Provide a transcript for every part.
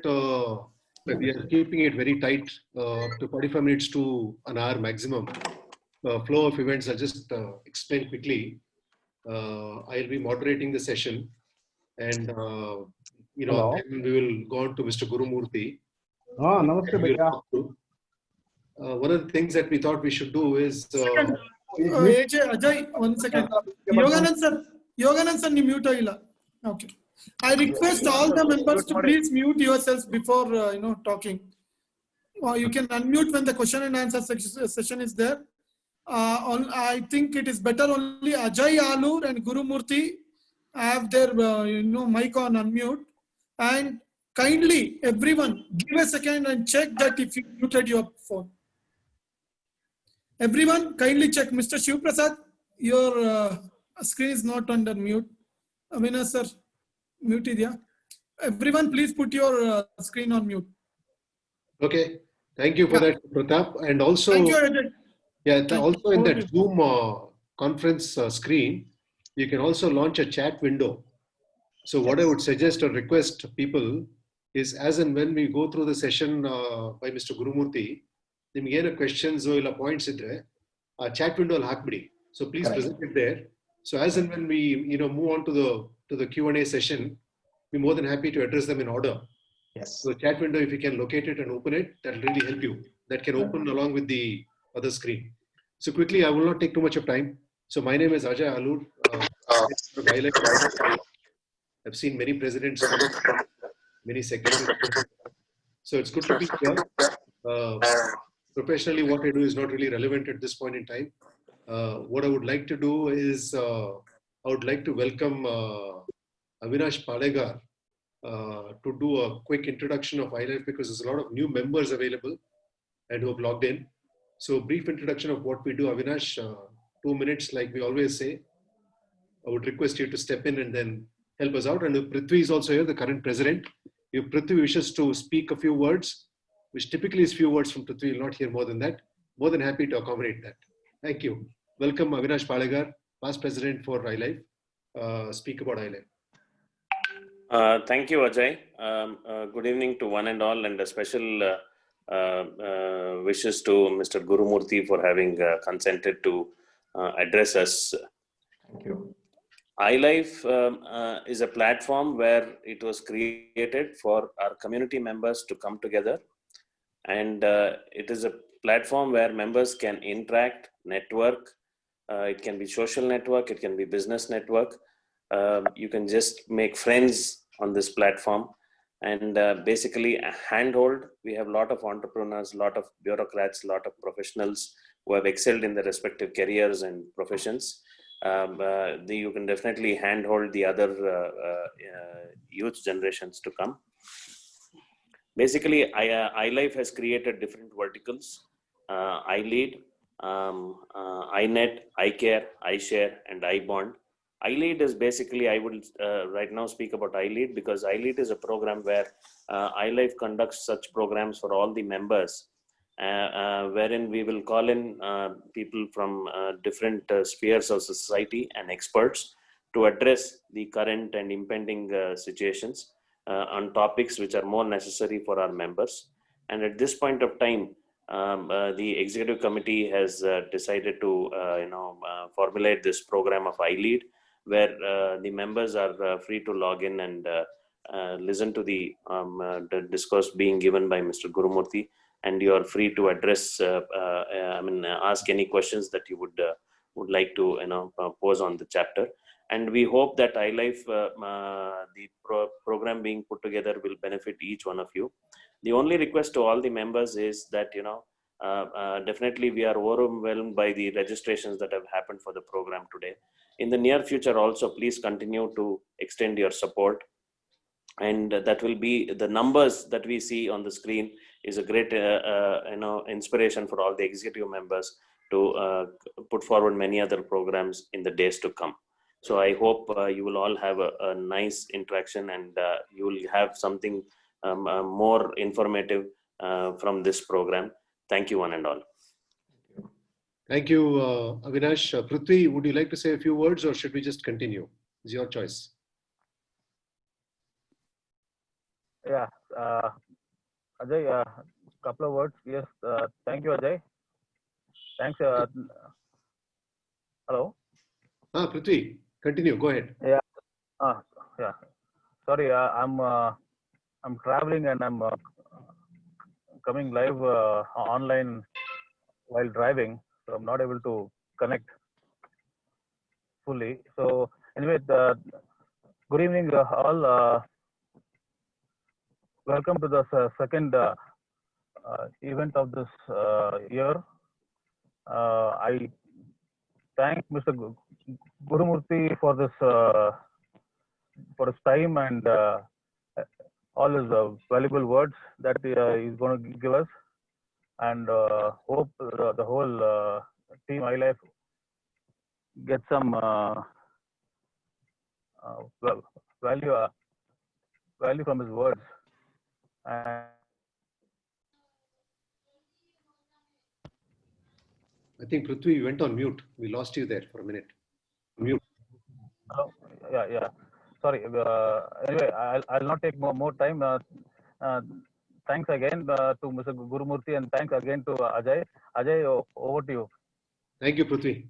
we are keeping it very tight to 45 minutes to an hour maximum. Flow of events, I'll just explain quickly. I'll be moderating the session, and then we will go on to Mr. Gurumurthy. Namaste, bhaiya. One of the things that we thought we should do is Ajay, 1 second. Yoganand sir, you mute illa. Okay. I request all the members to please mute yourselves before talking. You can unmute when the question and answer session is there. I think it is better only Ajay Alur and Gurumurthy have their mic on unmute. And kindly everyone give a second and check that if you muted your phone. Everyone kindly check. Mr. Shiv Prasad, your screen is not under mute. Avinash sir, mute idya. Everyone please put your screen on mute. Okay. Thank you for that, Pratap. And also, thank you, Ajay. Also in that Zoom conference screen, you can also launch a chat window. So what I would suggest or request people is, as and when we go through the session by Mr. Gurumurthy, ನಿಮಗೆ ಏನು questions ಇಲ್ಲ points ಇದ್ರೆ chat window ಅಲ್ಲಿ ಹಾಕ್ಬಿಡಿ. So please present it there. So as and when we move on to the Q&A session, we're more than happy to address them in order. Yes. So chat window, if you can locate it and open it, that will really help you. That can open along with the other screen. So quickly, I will not take too much of time. So my name is Ajay Alur. I've seen many presidents, many secretaries. So it's good to be here. Professionally, what I do is not really relevant at this point in time. What I would like to do is, I would like to welcome Avinash Palegar to do a quick introduction of ILYF, because there's a lot of new members available and who have logged in. So brief introduction of what we do. Avinash, 2 minutes like we always say. I would request you to step in and then help us out. And if Prithvi is also here, the current president. If Prithvi wishes to speak a few words, which typically is few words from Prithvi, will not hear more than that. More than happy to accommodate that. Thank you. Welcome Avinash Palegar, past president for ILYF. Speak about ILYF. Thank you, Ajay. Good evening to one and all, and a special wishes to Mr. Gurumurthy for having consented to address us. Thank you. ILYF is a platform where it was created for our community members to come together, and it is a platform where members can interact, network. It can be social network, it can be business network. You can just make friends on this platform, and basically a handhold. We have a lot of entrepreneurs, a lot of bureaucrats, a lot of professionals who have excelled in their respective careers and professions. You can definitely handhold the other youth generations to come. Basically, ILYF has created different verticals: iLead, iNet, iCare, iShare, and iBond. iLead is basically, I will right now speak about iLead, because iLead is a program where ILYF conducts such programs for all the members, wherein we will call in people from different spheres of society and experts to address the current and impending situations on topics which are more necessary for our members. And at this point of time, the executive committee has decided to formulate this program of iLead, where the members are free to log in and listen to the discourse being given by Mr. Gurumurthy, and you are free to address, ask any questions that you would like to pose on the chapter. And we hope that ILYF, the program being put together, will benefit each one of you. The only request to all the members is that definitely we are overwhelmed by the registrations that have happened for the program today. In the near future also, please continue to extend your support, and that will be the numbers that we see on the screen is a great inspiration for all the executive members to put forward many other programs in the days to come. So I hope you will all have a nice interaction, and you will have something more informative from this program. Thank you, one and all. Thank you, Avinash. Prithvi, would you like to say a few words, or should we just continue? It's your choice. Yeah, Ajay, couple of words. Yes, thank you, Ajay. Thanks. Hello. Prithvi, continue. Go ahead. Yeah. Yeah. Sorry, I'm traveling and I'm coming live online while driving, so I'm not able to connect fully. So anyway, good evening, all. Welcome to the second event of this year. I thank Mr. Gurumurthy for this for his time and all his valuable words that he's going to give us, and hope the whole team ILYF get some well, value from his words. And I think Prithvi, you went on mute. We lost you there for a minute. Mute. hello, yeah. Sorry. Anyway, I'll not take more time. Uh, thanks again to Mr. Gurumurthy, and thanks again to Ajay. Ajay, over to you. Thank you, Prithvi.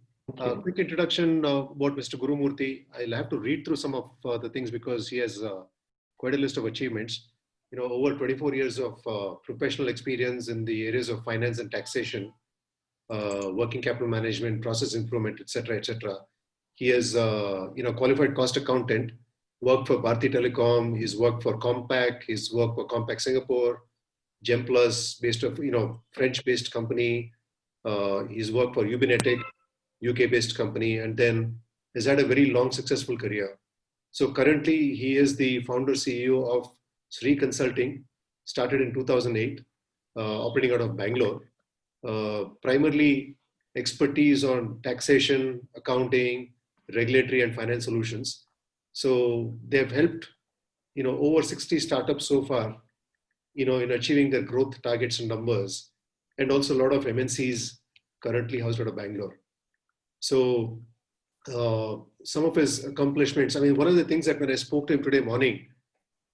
Quick introduction about Mr. Gurumurthy. I'll have to read through some of the things because he has quite a list of achievements. You know, over 24 years of professional experience in the areas of finance and taxation, working capital management, process improvement, etc., etc. He is, qualified cost accountant. Worked for Bharti Telecom. He's worked for Compaq. He's worked for Compaq Singapore, Gemplus, based of French-based company. He's worked for Ubinetic, UK-based company, and then has had a very long, successful career. So currently, he is the founder CEO of Sri Consulting, started in 2008, operating out of Bangalore. Primarily expertise on taxation, accounting, regulatory, and finance solutions. So they've helped, over 60 startups so far, in achieving their growth targets and numbers, and also a lot of MNCs currently housed out of Bangalore. So some of his accomplishments, I mean, one of the things that when I spoke to him today morning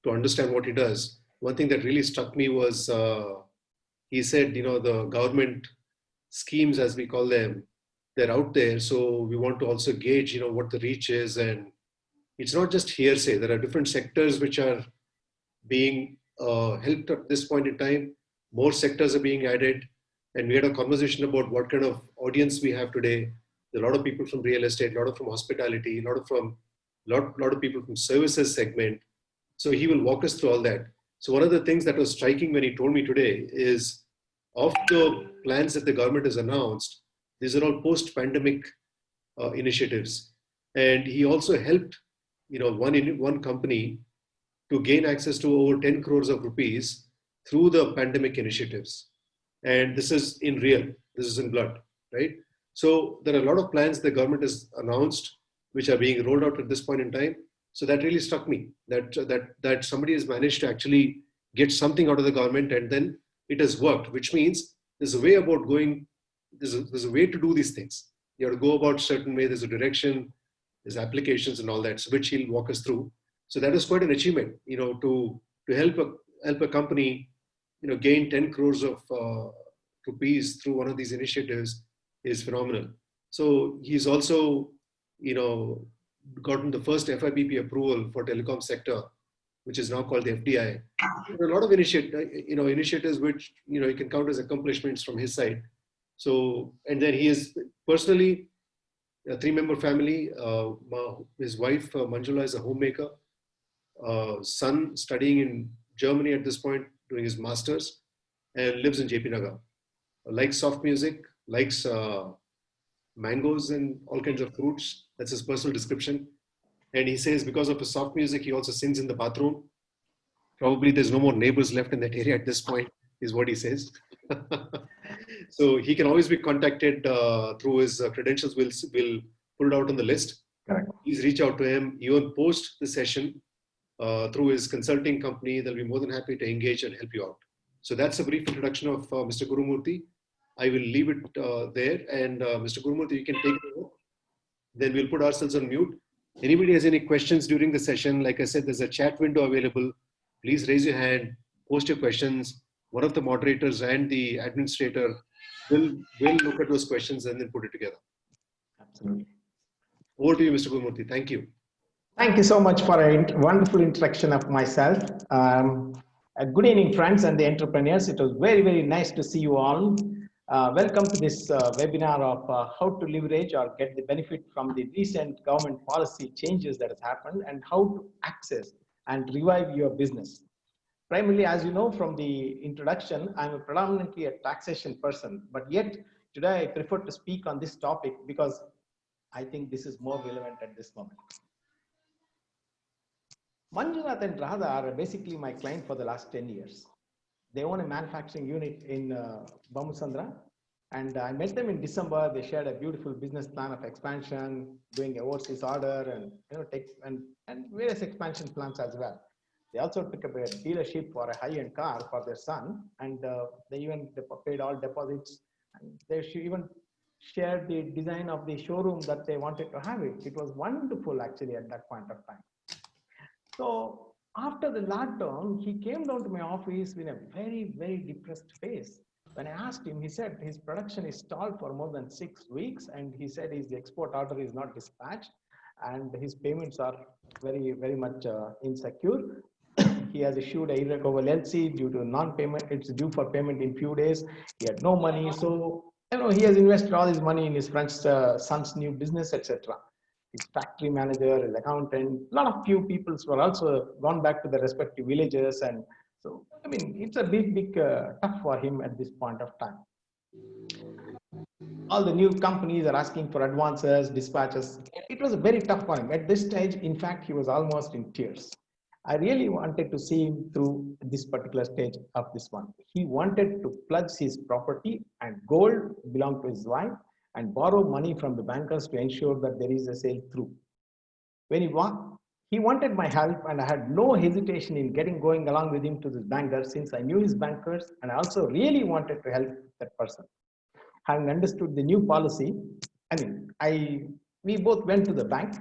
to understand what he does, one thing that really struck me was he said, the government schemes, as we call them, they're out there. So we want to also gauge, what the reach is. And it's not just hearsay. There are different sectors which are being helped at this point in time. More sectors are being added. And we had a conversation about what kind of audience we have today. There are a lot of people from real estate, a lot of from hospitality, a lot of people from services segment. So he will walk us through all that. So one of the things that was striking when he told me today is, of the plans that the government has announced, these are all post-pandemic initiatives. And he also helped, one company to gain access to over 10 crores of rupees through the pandemic initiatives. And this is in real, this is in blood, right? So there are a lot of plans the government has announced, which are being rolled out at this point in time. So that really struck me, that somebody has managed to actually get something out of the government, and then it has worked, which means there's a way about going, there's a way to do these things. You have to go about a certain way, there's a direction, there's applications and all that, so which he'll walk us through. So that is quite an achievement, to help a company, gain 10 crores of rupees through one of these initiatives is phenomenal. So he's also, gotten the first FIPP approval for telecom sector, which is now called the FDI. There are a lot of initiatives which, you can count as accomplishments from his side. So, and then he is personally a 3-member family. His wife, Manjula, is a homemaker. Son studying in Germany at this point, doing his master's, and lives in JP Nagar. Likes soft music, likes mangoes and all kinds of fruits. That's his personal description. And he says because of his soft music, he also sings in the bathroom. Probably there's no more neighbors left in that area at this point, is what he says. So he can always be contacted through his credentials. We'll put it out on the list. Correct. Please reach out to him, even post the session through his consulting company. They'll be more than happy to engage and help you out. So that's a brief introduction of Mr. Gurumurthy. I will leave it there. And Mr. Gurumurthy, you can take it over. Then we'll put ourselves on mute. Anybody has any questions during the session, like I said, there's a chat window available. Please raise your hand, post your questions. One of the moderators and the administrator will look at those questions and then put it together. Absolutely. Over to you, Mr. Gurmurthy. Thank you. Thank you so much for a wonderful introduction of myself. Good evening, friends and the entrepreneurs. It was very, very nice to see you all. Welcome to this webinar of how to leverage or get the benefit from the recent government policy changes that has happened and how to access and revive your business. Primarily, as you know from the introduction, I'm predominantly a taxation person, but yet today I prefer to speak on this topic because I think this is more relevant at this moment. Manjunath and Radha are basically my client for the last 10 years. They own a manufacturing unit in Bamusandra, and I met them in December. They shared a beautiful business plan of expansion, doing a overseas order, and tech and various expansion plans as well. They also took up a dealership for a high-end car for their son, and they even paid all deposits. And they even shared the design of the showroom that they wanted to have it. It was wonderful actually at that point of time. So after the lockdown, he came down to my office with a very, very depressed face. When I asked him, he said his production is stalled for more than 6 weeks, and he said his export order is not dispatched, and his payments are very, very much insecure. He has issued a irrevocable LC due to non-payment. It's due for payment in few days. He had no money, so he has invested all his money in his friend's son's new business, etc. His factory manager, his accountant, a lot of few people were also gone back to their respective villages, and so I mean it's a big tough for him at this point of time. All the new companies are asking for advances, dispatches. It was a very tough for him at this stage. In fact, he was almost in tears. I really wanted to see him through this particular stage of this one. He wanted to pledge his property and gold belonged to his wife and borrow money from the bankers to ensure that there is a sale through. When he wanted my help, and I had no hesitation in going along with him to this banker since I knew his bankers, and I also really wanted to help that person. Having understood the new policy, we both went to the bank.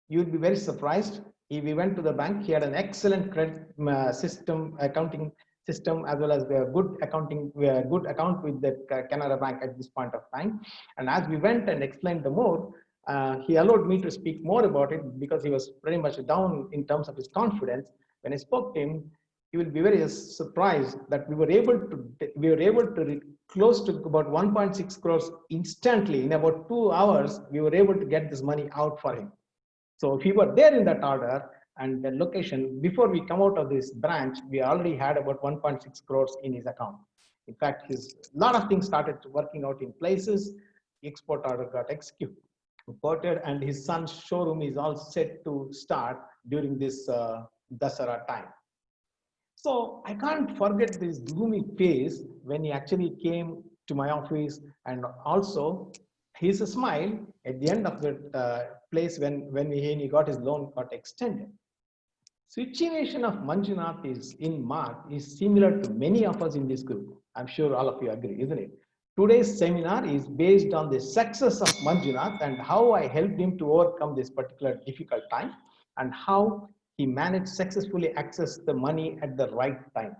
You'll be very surprised. We went to the bank. He had an excellent credit accounting system, as well as a good account with the Canara Bank at this point of time. And as we went and explained the more, he allowed me to speak more about it because he was pretty much down in terms of his confidence. When I spoke to him, he will be very surprised that we were able to close to about 1.6 crores instantly. In about 2 hours, we were able to get this money out for him. So if he were there in that order and the location, before we come out of this branch, we already had about 1.6 crores in his account. In fact, a lot of things started working out in places. The export order got exported, and his son's showroom is all set to start during this Dasara time. So I can't forget this gloomy face when he actually came to my office, and also his smile at the end of the place when he got his loan got extended. Situation of Manjunath is in March is similar to many of us in this group. I'm sure all of you agree, isn't it? Today's seminar is based on the success of Manjunath and how I helped him to overcome this particular difficult time and how he managed successfully access the money at the right time.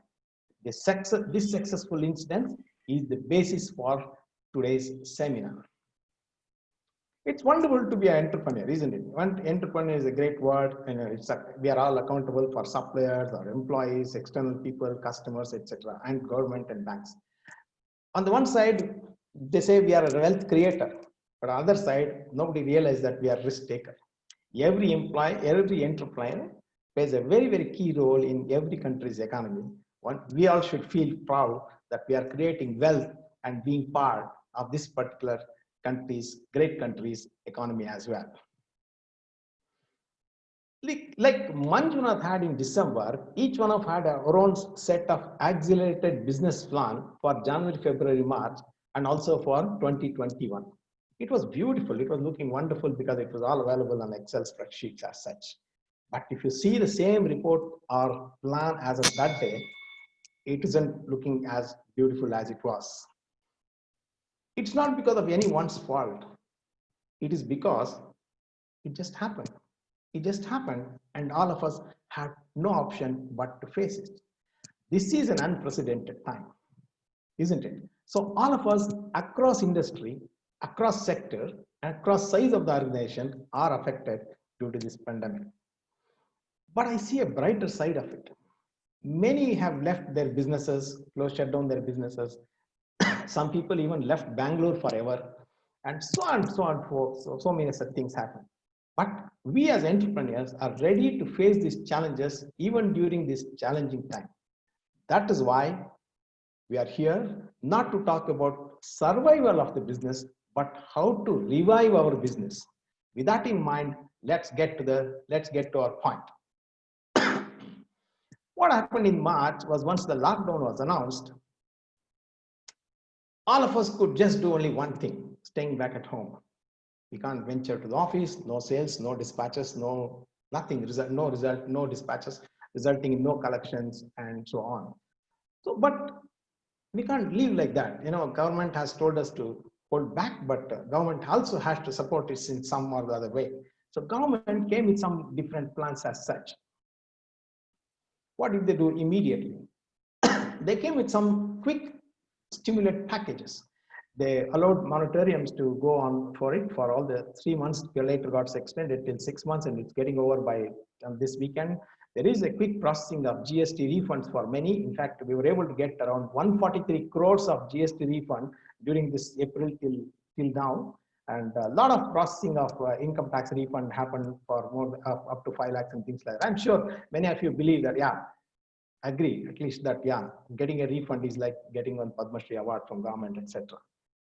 This successful incident is the basis for today's seminar. It's wonderful to be an entrepreneur, isn't it? Entrepreneur is a great word. We are all accountable for suppliers or employees, external people, customers, etc., and government and banks. On the one side, they say we are a wealth creator, but on the other side, nobody realizes that we are risk taker. Every entrepreneur plays a very, very key role in every country's economy. We all should feel proud that we are creating wealth and being part of this particular great country's economy as well. Like Manjunath had in December, each one of had our own set of accelerated business plan for January, February, March, and also for 2021. It was beautiful. It was looking wonderful because it was all available on Excel spreadsheets as such. But if you see the same report or plan as of that day, it isn't looking as beautiful as it was. It's not because of anyone's fault. It is because it just happened. It just happened, and all of us had no option but to face it. This is an unprecedented time, isn't it? So all of us across industry, across sector, across size of the organization are affected due to this pandemic. But I see a brighter side of it. Many have left their businesses, shut down their businesses. Some people even left Bangalore forever, and so on, so many such things happen. But we as entrepreneurs are ready to face these challenges even during this challenging time. That is why we are here, not to talk about survival of the business, but how to revive our business. With that in mind, let's get to our point. What happened in March was, once the lockdown was announced, all of us could just do only one thing: staying back at home. We can't venture to the office, no sales, no dispatches, no nothing, no dispatches, resulting in no collections and so on. So, but we can't live like that. You know, government has told us to hold back, but government also has to support it in some or the other way. So government came with some different plans as such. What did they do immediately? They came with some quick stimulate packages. They allowed moratoriums to go on for it for all the 3 months. Later got extended till 6 months, and it's getting over by this weekend. There is a quick processing of GST refunds for many. In fact, we were able to get around 143 crores of GST refund during this April till now. And a lot of processing of income tax refund happened for more up to 5 lakhs and things like that. I'm sure many of you believe that, yeah, agree at least that, yeah, getting a refund is like getting one Padma Shri award from government, etc.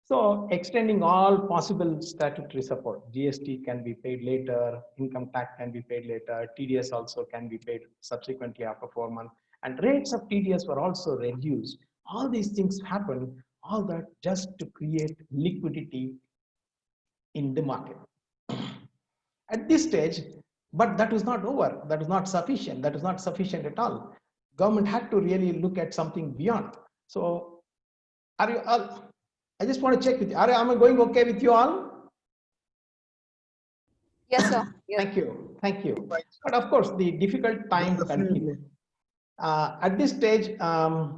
So extending all possible statutory support. GST can be paid later, income tax can be paid later, TDS also can be paid subsequently after 4 months, and rates of TDS were also reduced. All these things happen, all that just to create liquidity in the market. At this stage, but that was not over, that was not sufficient, that was not sufficient at all. Government had to really look at something beyond. So are you all, I just want to check with you. Am I going okay with you all? Yes, sir. Yes. Thank you. Thank you. But of course, the difficult time continues. At this stage, I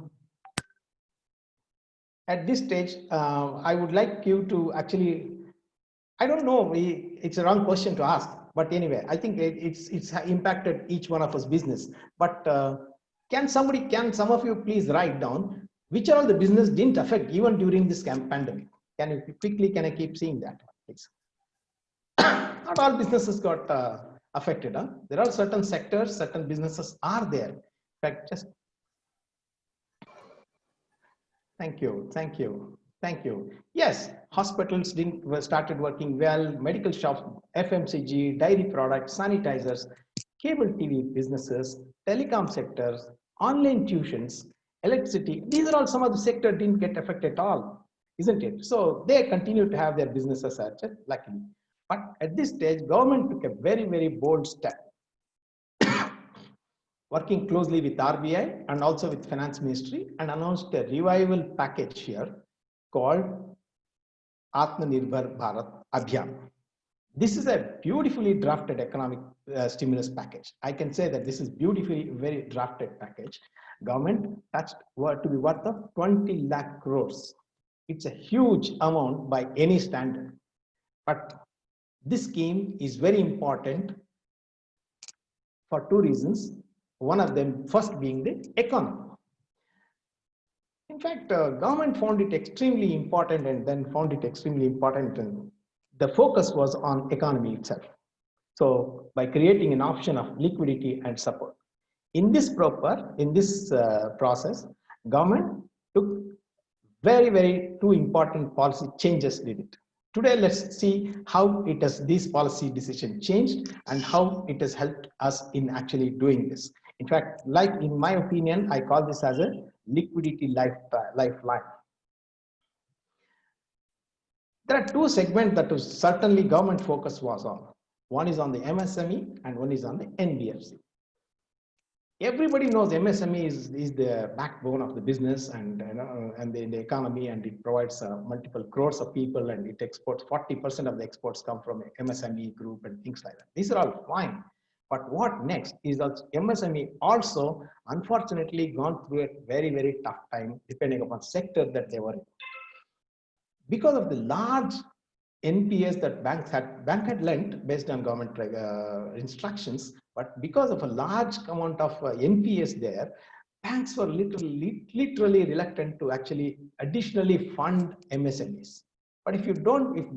would like you to actually, I don't know, it's a wrong question to ask, but anyway, I think it's impacted each one of us business. But can some of you please write down which are all the business didn't affect even during this pandemic? Can you quickly, can I keep seeing that, please? Not all businesses got affected. Huh? There are certain sectors, certain businesses are there. In fact, just thank you. Yes, hospitals started working well, medical shops, FMCG, dairy products, sanitizers, cable TV businesses, telecom sectors, online tuitions, electricity. These are all some of the sectors didn't get affected at all, isn't it? So they continue to have their businesses luckily. But at this stage, government took a very, very bold step, working closely with RBI and also with Finance Ministry, and announced a revival package here called Atmanirbhar Bharat Abhiyan. This is a beautifully drafted economic stimulus package. I can say that this is beautifully very drafted package. Government touched to be worth of 20 lakh crores. It's a huge amount by any standard. But this scheme is very important for two reasons. One of them, first being the economy. In fact, government found it extremely important, and then found it extremely important, and the focus was on economy itself. So by creating an option of liquidity and support. In this process, government took very, very two important policy changes did it. Today, let's see how this policy decision changed and how it has helped us in actually doing this. In fact, like in my opinion, I call this as a liquidity lifeline. There are two segments that was certainly government focus was on. One is on the MSME and one is on the NBFC. Everybody knows MSME is the backbone of the business and the economy, and it provides multiple crores of people, and it exports 40% of the exports come from MSME group and things like that. These are all fine. But what next is also MSME also unfortunately gone through a very, very tough time depending upon sector that they were in. Because of the large NPS that bank had lent based on government instructions, but because of a large amount of NPS there, banks were literally reluctant to actually additionally fund MSMEs. But if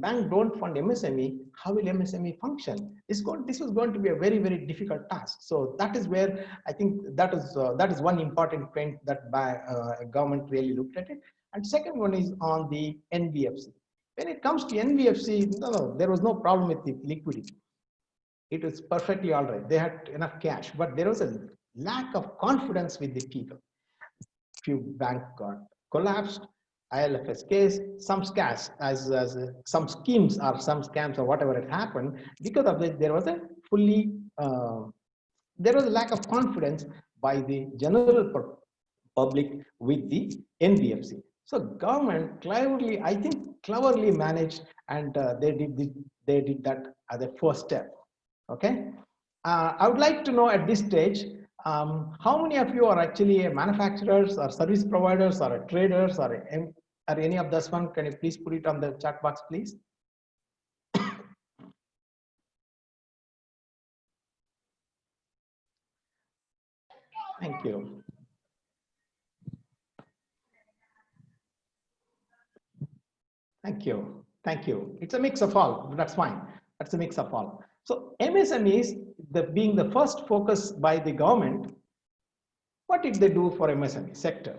bank don't fund MSME, how will MSME function? This was going to be a very, very difficult task. So that is where I think that is one important trend that government really looked at it. And second one is on the NBFC. When it comes to NBFC, no, there was no problem with the liquidity. It was perfectly all right. They had enough cash, but there was a lack of confidence with the people. Few banks got collapsed. ILFS case, some scams, some schemes or some scams or whatever it happened. Because of this, there was a lack of confidence by the general public with the NBFC. So government cleverly managed, and they did that as a first step. Okay, I would like to know at this stage, how many of you are actually manufacturers or service providers or traders or any of this one? Can you please put it on the chat box, please? Thank you. Thank you. Thank you. It's a mix of all, but that's fine. That's a mix of all. So MSMEs, being the first focus by the government, what did they do for MSME sector?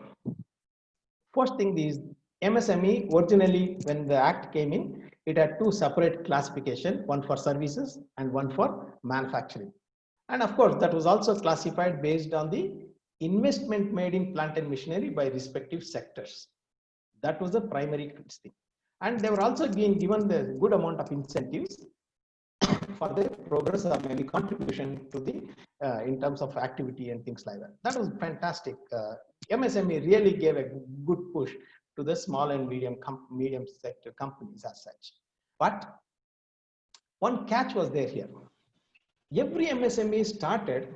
First thing is MSME originally, when the act came in, it had two separate classifications, one for services and one for manufacturing. And of course, that was also classified based on the investment made in plant and machinery by respective sectors. That was the primary thing. And they were also being given the good amount of incentives for the progress or maybe contribution to the in terms of activity and things like that. That was fantastic. MSME really gave a good push to the small and medium sector companies as such. But one catch was there here. Every MSME started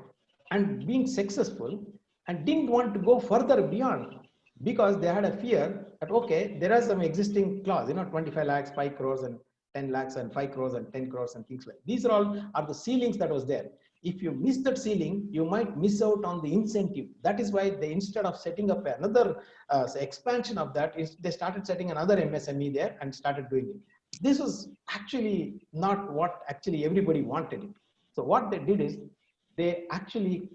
and being successful and didn't want to go further beyond, because they had a fear that, okay, there are some existing clause, 25 lakhs, 5 crores and 10 lakhs and 5 crores and 10 crores and things like that. These are the ceilings that was there. If you miss that ceiling, you might miss out on the incentive. That is why they, instead of setting up another expansion of that, they started setting another MSME there and started doing it. This was actually not what actually everybody wanted it. So what they did is they actually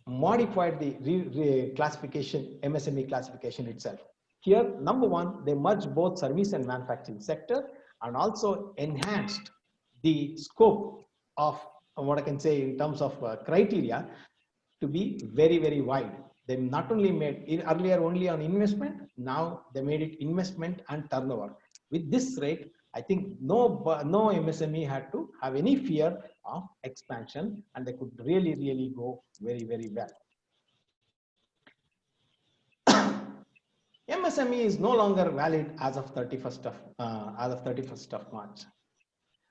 modified the classification, MSME classification itself. Here, number one, they merged both service and manufacturing sector and also enhanced the scope of what I can say in terms of criteria to be very, very wide. They not only made it earlier only on investment, now they made it investment and turnover. With this rate, I think no MSME had to have any fear of expansion, and they could really, really go very, very well. MSME is no longer valid as of 31st of March,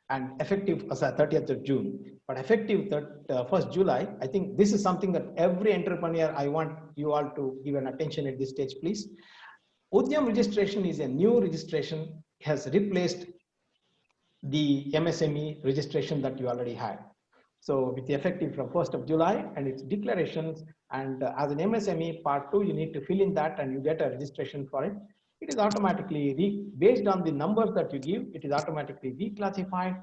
and effective 30th of June. But effective 1st July, I think this is something that every entrepreneur, I want you all to give an attention at this stage, please. Udyam registration is a new registration, has replaced the MSME registration that you already had. So with the effective from 1st of July and its declarations, and as an MSME part 2, you need to fill in that and you get a registration for it. It is automatically, based on the numbers that you give, it is automatically reclassified.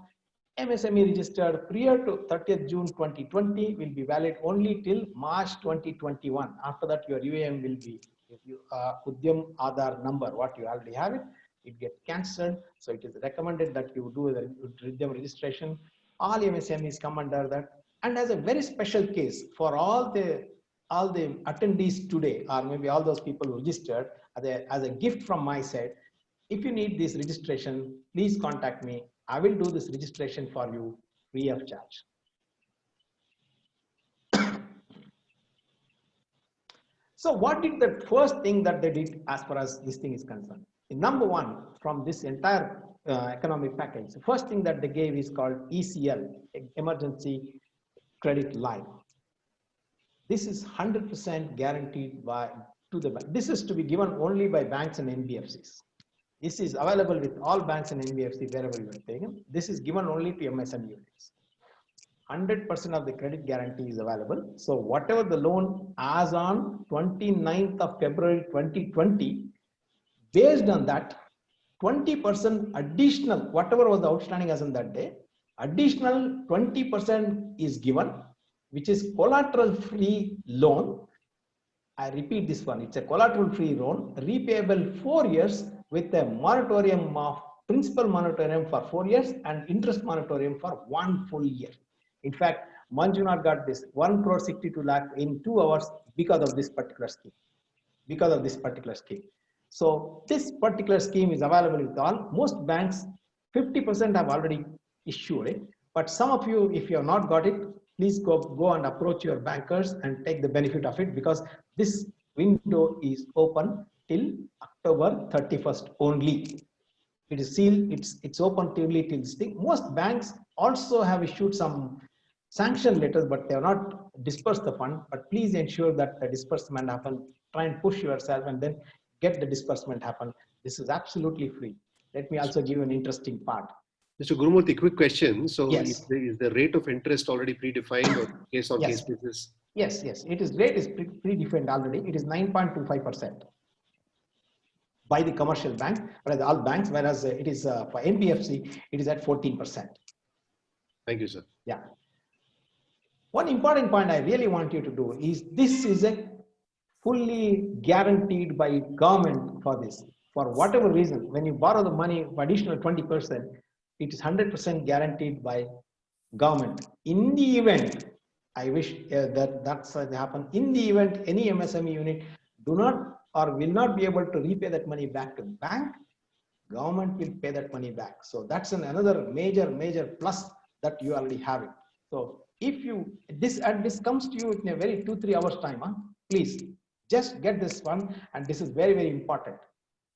MSME registered prior to 30th June 2020 will be valid only till March 2021. After that, your UAM will be Udyam Aadhaar number, what you already have it gets cancelled. So it is recommended that you do the Udyam registration. All MSMEs come under that. And as a very special case for all the attendees today, or maybe all those people who registered, as a gift from my side, if you need this registration, please contact me. I will do this registration for you free of charge. So what did the first thing that they did as far as this thing is concerned? Number one, from this entire economic package, the first thing that they gave is called ECL, Emergency credit line. This is 100% guaranteed to the bank. This is to be given only by banks and NBFCs. This is available with all banks and NBFC wherever you are taken. This is given only to MSME units. 100% of the credit guarantee is available. So whatever the loan as on 29th of February 2020, based on that, 20% additional, whatever was the outstanding as on that day, additional 20% is given, which is collateral-free loan. I repeat this one, it's a collateral-free loan, repayable 4 years with a moratorium of principal moratorium for 4 years and interest moratorium for 1 full year. In fact, Manjunath got this 1 crore 62 lakh in 2 hours because of this particular scheme. So this particular scheme is available with all. Most banks, 50% have already issued it. But some of you, if you have not got it, please go and approach your bankers and take the benefit of it, because this window is open till October 31st only. It is sealed, it's open till this thing. Most banks also have issued some sanction letters, but they have not dispersed the fund. But please ensure that the disbursement happen. Try and push yourself and then get the disbursement happen. This is absolutely free. Let me also give you an interesting part. Mr. Gurumurthy, quick question. So yes. is the rate of interest already predefined or case on case basis? Yes, it is rate is predefined already. It is 9.25% by the commercial bank, by all banks, whereas it is for NBFC, it is at 14%. Thank you, sir. Yeah. One important point I really want you to do is this is a fully guaranteed by government for this. For whatever reason, when you borrow the money for additional 20%, it is 100% guaranteed by government. In the event, I wish that's happen. In the event any MSME unit do not or will not be able to repay that money back to the bank, government will pay that money back. So that's another major plus that you already have it. So if you this comes to you in a very 2-3 hours time, please just get this one, and this is very important.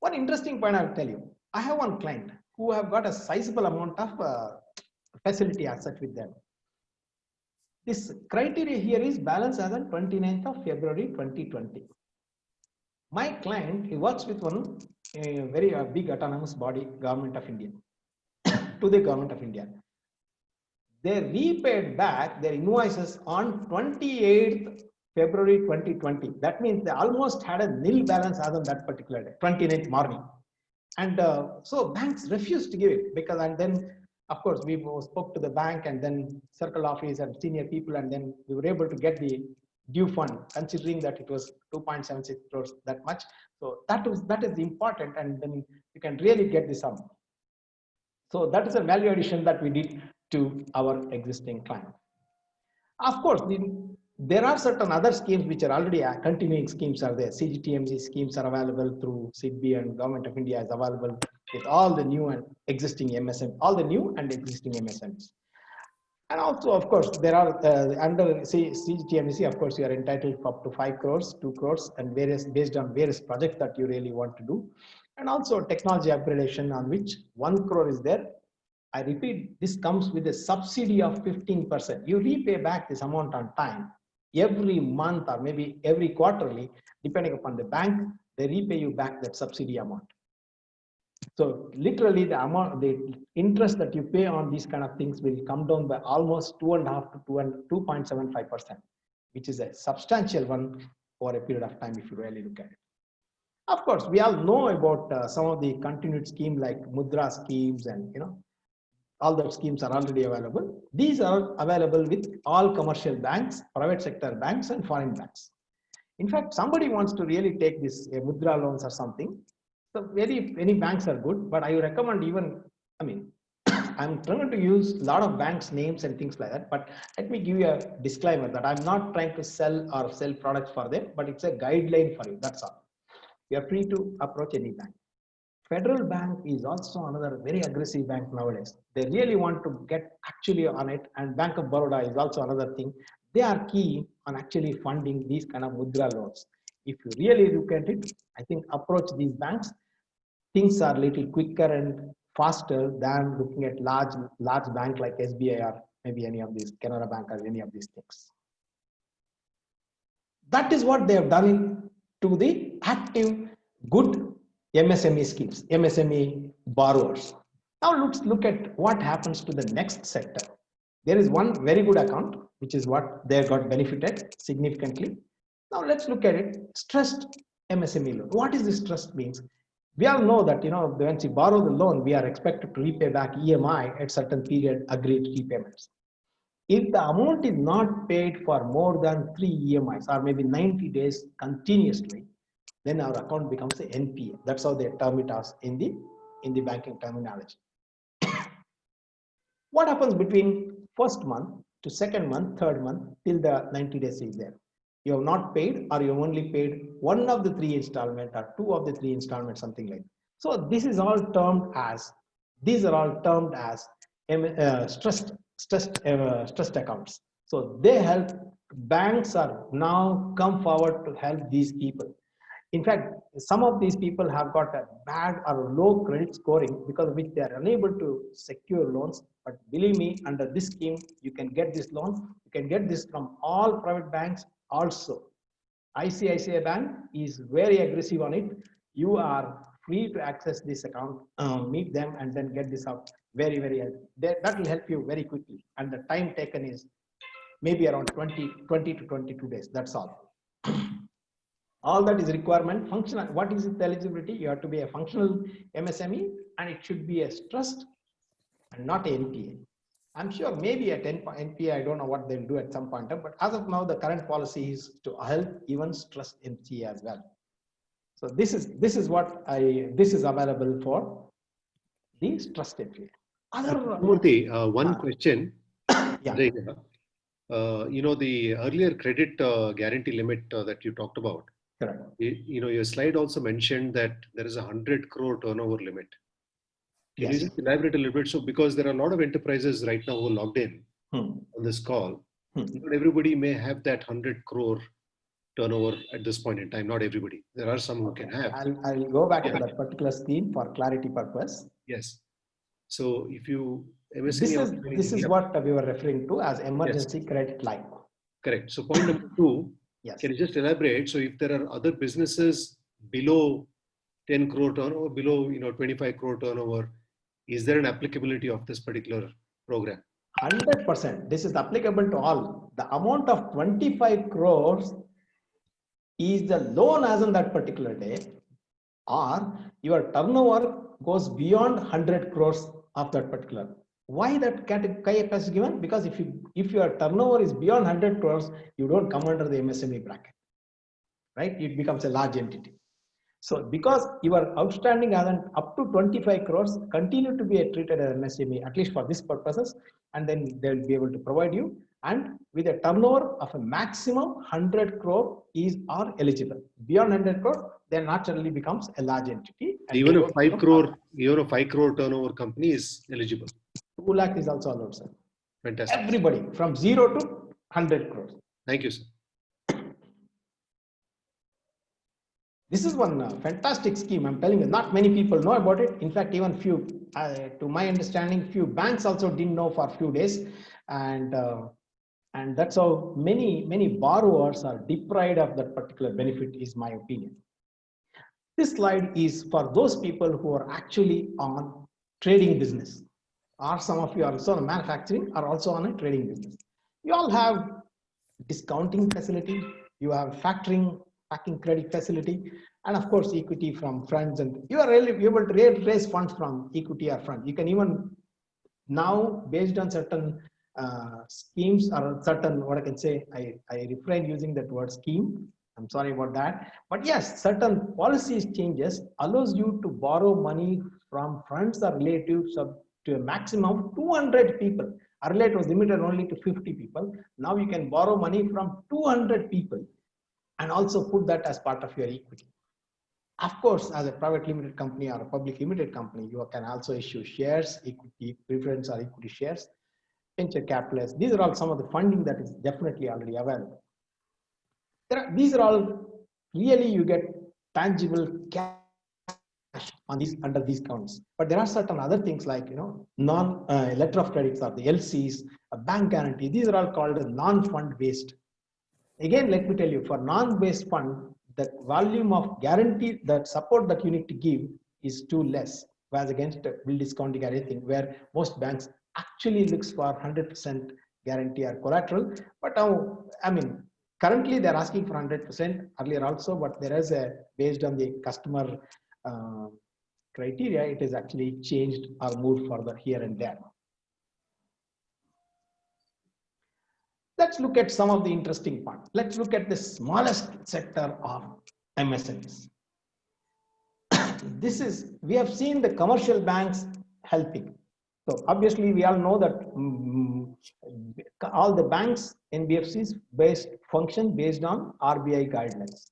One interesting point I'll tell you. I have one client who have got a sizable amount of facility as such with them. This criteria here is balance as on 29th of February 2020. My client, he works with one very big autonomous body, Government of India, to the Government of India. They repaid back their invoices on 28th February 2020. That means they almost had a nil balance as on that particular day, 29th morning. And so banks refused to give it because, and then of course we spoke to the bank and then circle office and senior people, and then we were able to get the due fund, considering that it was 2.76 crores that much. So that is important, and then you can really get the sum. So that is a value addition that we did to our existing client. Of course, there are certain other schemes which are already continuing schemes are there. CGTMC schemes are available through SIDBI, and Government of India is available with all the new and existing MSMs, all the new and existing MSMs. And also, of course, there are under CGTMC, of course, you are entitled for up to 5 crores, 2 crores, and based on various projects that you really want to do. And also technology upgradation, on which 1 crore is there. I repeat, this comes with a subsidy of 15%. You repay back this amount on time. Every month or maybe every quarterly, depending upon the bank, they repay you back that subsidy amount. So literally the amount, the interest that you pay on these kind of things will come down by almost 2.5 to 2.75%, which is a substantial one for a period of time if you really look at it. Of course, we all know about some of the continued schemes like Mudra schemes, and all those schemes are already available. These are available with all commercial banks, private sector banks, and foreign banks. In fact, somebody wants to really take this Mudra loans or something. So many banks are good, but I recommend even, I'm trying to use a lot of banks' names and things like that, but let me give you a disclaimer that I'm not trying to sell products for them, but it's a guideline for you, that's all. You are free to approach any bank. Federal Bank is also another very aggressive bank nowadays. They really want to get actually on it, and Bank of Baroda is also another thing. They are key on actually funding these kind of Mudra loans. If you really look at it, I think approach these banks. Things are a little quicker and faster than looking at large bank like SBI or maybe any of these Canara Bank or any of these things. That is what they have done to the active, good MSME schemes, MSME borrowers. Now let's look at what happens to the next sector. There is one very good account, which is what they got benefited significantly. Now let's look at it. Stressed MSME loan. What is this stressed means? We all know that, once you borrow the loan, we are expected to repay back EMI at certain period agreed repayments. If the amount is not paid for more than 3 EMIs or maybe 90 days continuously, then our account becomes an NPA. That's how they term it as in the banking terminology. What happens between first month to second month, third month till the 90 days is there? You have not paid, or you have only paid one of the 3 installments or 2 of the 3 installments, something like that. So this is all termed as, these are all termed as stressed accounts. So they help, banks are now come forward to help these people. In fact, some of these people have got a bad or low credit scoring because of which they are unable to secure loans. But believe me, under this scheme, you can get this loan. You can get this from all private banks also. ICICI Bank is very aggressive on it. You are free to access this account, meet them, and then get this out. Very, very helpful. That will help you very quickly. And the time taken is maybe around 20 to 22 days. That's all. All that is requirement. Functional. What is its eligibility? You have to be a functional MSME, and it should be a trust and not a NPA. I'm sure maybe at NPA, I don't know what they'll do at some point, but as of now, the current policy is to help even trust NPA as well. So this is what this is available for the trust NPA. Murthy, one question. Yeah. The earlier credit guarantee limit that you talked about. Correct. Your slide also mentioned that there is a 100 crore turnover limit. Can you just elaborate a little bit? So, because there are a lot of enterprises right now who are logged in on this call, not everybody may have that 100 crore turnover at this point in time. Not everybody. There are some who can have. I'll go back to that particular scheme for clarity purpose. Yes. So, if you this is what we were referring to as emergency credit line. Correct. So, point number 2. Yes. Can you just elaborate? So, if there are other businesses below 10 crore turnover, below 25 crore turnover, is there an applicability of this particular program? 100%. This is applicable to all. The amount of 25 crores is the loan as on that particular day, or your turnover goes beyond 100 crores of that particular. Why that category is given? Because if your turnover is beyond 100 crores, you don't come under the MSME bracket, right? It becomes a large entity. So because your outstanding up to 25 crores continue to be treated as MSME, at least for this purposes, and then they'll be able to provide you. And with a turnover of a maximum 100 crore are eligible. Beyond 100 crore, then naturally becomes a large entity. Even a 5 crore turnover company is eligible. 2 lakh is also allowed, sir. Fantastic. Everybody from 0 to 100 crores. Thank you, sir. This is one fantastic scheme. I'm telling you, not many people know about it. In fact, even few, to my understanding, few banks also didn't know for a few days, and that's how many borrowers are deprived of that particular benefit. Is my opinion. This slide is for those people who are actually on trading business, or some of you are also on manufacturing, are also on a trading business. You all have discounting facility. You have packing credit facility, and of course equity from friends, and you are really able to raise funds from equity or fund. You can even now, based on certain schemes or certain, what I can say, I refrain using that word scheme. I'm sorry about that. But yes, certain policies changes allows you to borrow money from friends or relatives up to a maximum of 200 people. Earlier it was limited only to 50 people. Now you can borrow money from 200 people and also put that as part of your equity. Of course, as a private limited company or a public limited company, you can also issue shares, equity, preference or equity shares, venture capitalists. These are all some of the funding that is definitely already available. These are all really, you get tangible cash on these under these counts. But there are certain other things like non letter of credits or the LCs, a bank guarantee. These are all called non-fund based. Again, let me tell you, for non-based fund, the volume of guarantee, that support that you need to give is too less, whereas against bill discounting or anything, where most banks actually looks for 100% guarantee or collateral. But now, I mean, currently they're asking for 100% earlier also, but there is a, based on the customer criteria, it is actually changed or moved further here and there. Let's look at some of the interesting parts. Let's look at the smallest sector of MSMEs. We have seen the commercial banks helping. So obviously we all know that all the banks, NBFCs function based on RBI guidelines.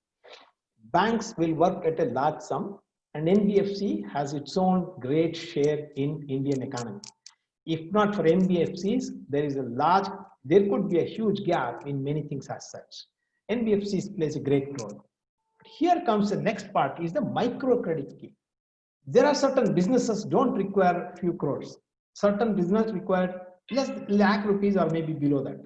Banks will work at a large sum, and NBFC has its own great share in Indian economy. If not for NBFCs, there could be a huge gap in many things as such. NBFCs plays a great role. Here comes the next part, is the microcredit scheme. There are certain businesses don't require few crores. Certain business require less lakh rupees or maybe below that.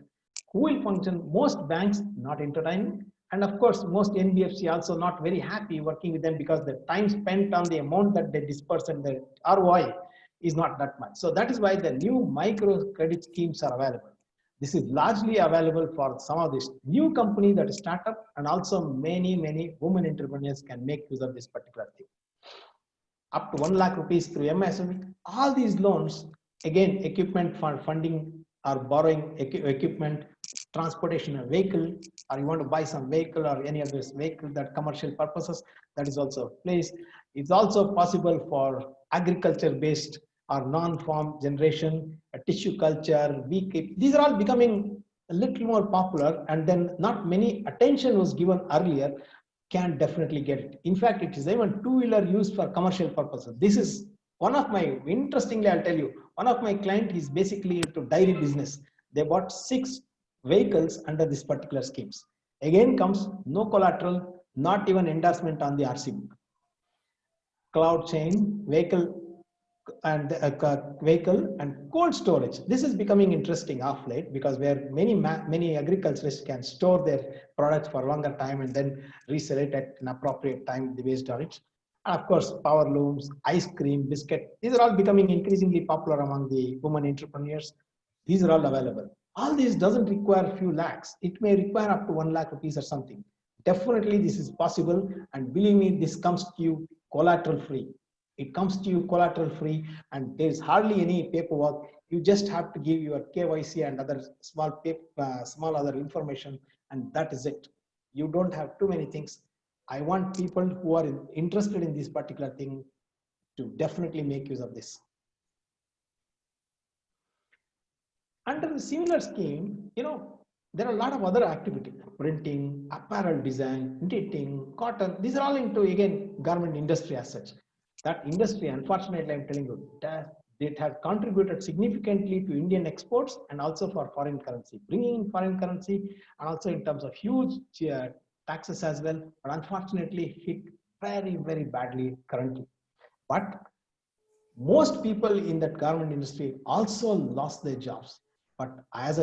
Who will function? Most banks not entertaining. And of course, most NBFC also not very happy working with them because the time spent on the amount that they disperse and the ROI is not that much. So that is why the new microcredit schemes are available. This is largely available for some of these new companies that start up, and also many women entrepreneurs can make use of this particular thing. Up to 1 lakh rupees through MSME. All these loans, again, equipment funding or borrowing equipment, transportation of vehicle, or you want to buy some vehicle or any other vehicle that commercial purposes, that is also placed. It's also possible for agriculture based or non-farm generation, tissue culture, beekeeping. These are all becoming a little more popular, and then not many attention was given earlier, can definitely get it. In fact, it is even two-wheeler used for commercial purposes. This is one of my, interestingly, I'll tell you, one of my client is basically into dairy business. They bought 6 vehicles under this particular schemes. Again comes no collateral, not even endorsement on the RC book. Cloud chain, vehicle and cold storage. This is becoming interesting of late, because where many agriculturists can store their products for a longer time and then resell it at an appropriate time based on it. And of course, power looms, ice cream, biscuit, these are all becoming increasingly popular among the women entrepreneurs. These are all available. All this doesn't require a few lakhs. It may require up to 1 lakh rupees or something. Definitely this is possible, and believe me, this comes to you collateral free. It comes to you collateral free, and there's hardly any paperwork. You just have to give your KYC and other small other information, and that is it. You don't have too many things. I want people who are interested in this particular thing to definitely make use of this. Under the similar scheme, there are a lot of other activities: printing, apparel design, knitting, cotton. These are all into, again, garment industry as such. That industry, unfortunately, I'm telling you, it has contributed significantly to Indian exports and also for foreign currency, bringing in foreign currency, and also in terms of huge taxes as well, but unfortunately hit very badly currently. But most people in that garment industry also lost their jobs. But as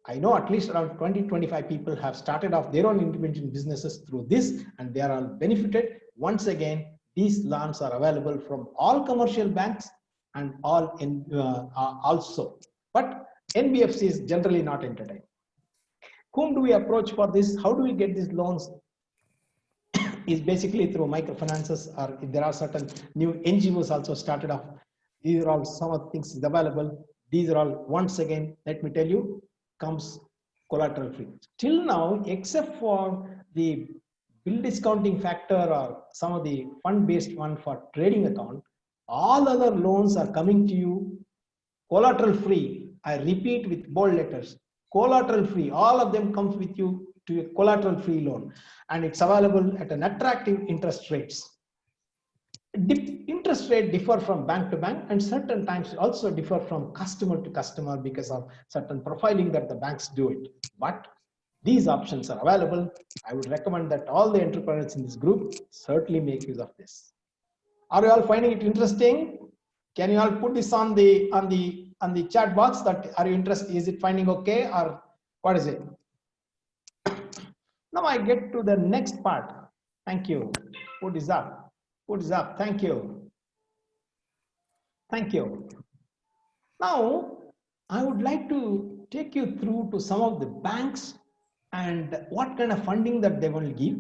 I know at least around 20-25 people have started off their own independent businesses through this, and they are all benefited. Once again, these loans are available from all commercial banks and all also. But NBFC is generally not entertained. Whom do we approach for this? How do we get these loans? Is basically through microfinances, or if there are certain new NGOs also started off. These are all some of the things is available. These are all, once again, let me tell you, comes collateral free. Till now, except for the bill discounting factor or some of the fund-based one for trading account, all other loans are coming to you collateral free. I repeat with bold letters, collateral free. All of them comes with you to a collateral free loan, and it's available at an attractive interest rates. Interest rate differ from bank to bank, and certain times also differ from customer to customer because of certain profiling that the banks do it. But these options are available. I would recommend that all the entrepreneurs in this group certainly make use of this. Are you all finding it interesting? Can you all put this on the chat box that are you interested? Is it finding okay or what is it? Now I get to the next part. Thank you. Put this up. Put this up. Thank you. Thank you. Now I would like to take you through to some of the banks and what kind of funding that they will give.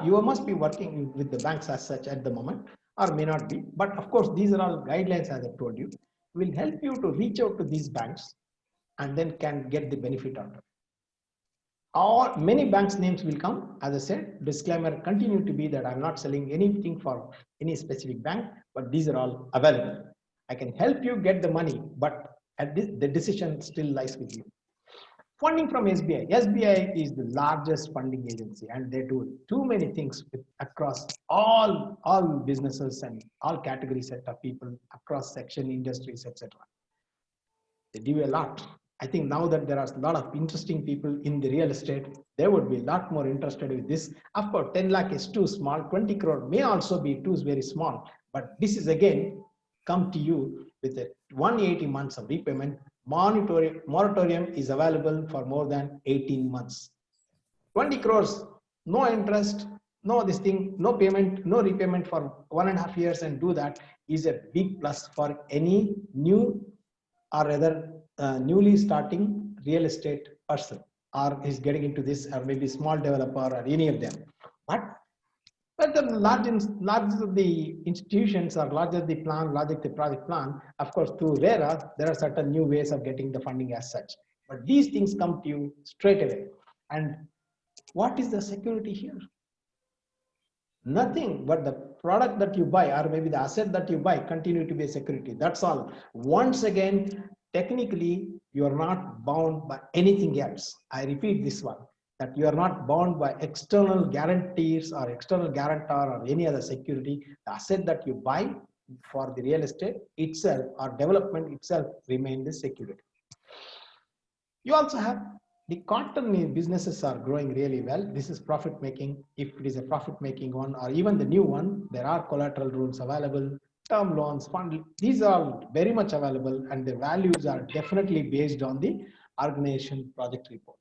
You must be working with the banks as such at the moment, or may not be, but of course these are all guidelines as I told you. Will help you to reach out to these banks and then can get the benefit out of it. Or many banks names will come. As I said, disclaimer continue to be that I'm not selling anything for any specific bank, but these are all available. I can help you get the money, but at this, the decision still lies with you. Funding from SBI. SBI is the largest funding agency and they do too many things across all businesses and all category set of people across section, industries, etc. They do a lot. I think now that there are a lot of interesting people in the real estate, they would be a lot more interested with this. Of course, 10 lakh is too small, 20 crore may also be too very small, but this is again come to you with a 180 months of repayment. Moratorium is available for more than 18 months. 20 crores, no interest, no this thing, no payment, no repayment for 1.5 years and do that is a big plus for any new or rather newly starting real estate person or is getting into this or maybe small developer or any of them. But the larger the institutions or larger the plan, larger the project plan, of course, through RERA, there are certain new ways of getting the funding as such. But these things come to you straight away. And what is the security here? Nothing but the product that you buy or maybe the asset that you buy continue to be a security. That's all. Once again, technically, you are not bound by anything else. I repeat this one. That you are not bound by external guarantees or external guarantor or any other security. The asset that you buy for the real estate itself or development itself remain the security. You also have the cotton businesses are growing really well. This is profit making. If it is a profit making one or even the new one, there are collateral rules available, term loans, fund. These are very much available and the values are definitely based on the organization project report.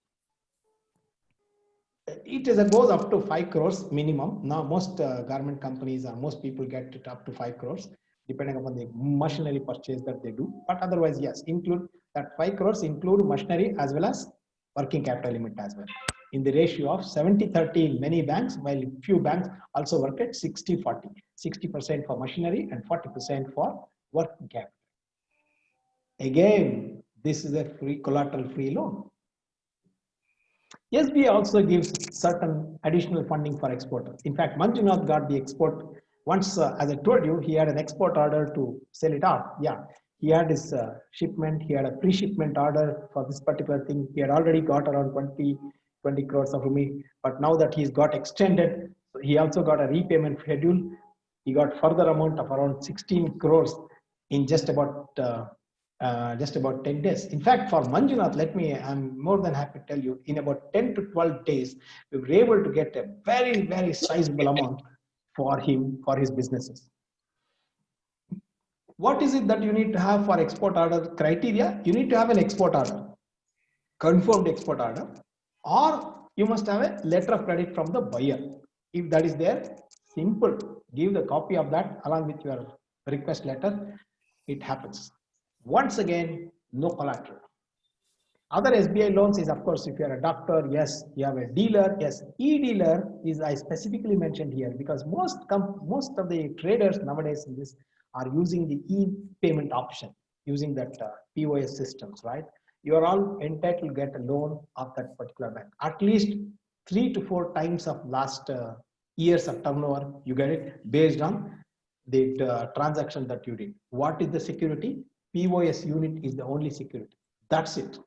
It goes up to 5 crores minimum. Now most garment companies or most people get it up to 5 crores depending upon the machinery purchase that they do. But otherwise, yes, include that 5 crores include machinery as well as working capital limit as well. In the ratio of 70-30 in many banks, while few banks also work at 60-40. 60% for machinery and 40% for working capital. Again, this is a free collateral free loan. SBI also gives certain additional funding for exporters. In fact, Manjunath got the export once, as I told you, he had an export order to sell it out. Yeah, he had his shipment, he had a pre-shipment order for this particular thing. He had already got around 20 crores of rupee, but now that he's got extended, so he also got a repayment schedule. He got further amount of around 16 crores in just about 10 days. In fact, for Manjunath, I'm more than happy to tell you, in about 10 to 12 days, we were able to get a very, very sizable amount for him, for his businesses. What is it that you need to have for export order criteria? You need to have an export order, confirmed export order, or you must have a letter of credit from the buyer. If that is there, simple, give the copy of that along with your request letter, it happens. Once again, no collateral. Other SBI loans is, of course, if you are a doctor, yes, you have a dealer, yes. E-dealer is I specifically mentioned here because most of the traders nowadays in this are using the e-payment option, using that POS systems, right? You are all entitled to get a loan of that particular bank. At least 3 to 4 times of last years of turnover, you get it based on the transaction that you did. What is the security? POS unit is the only security. That's it.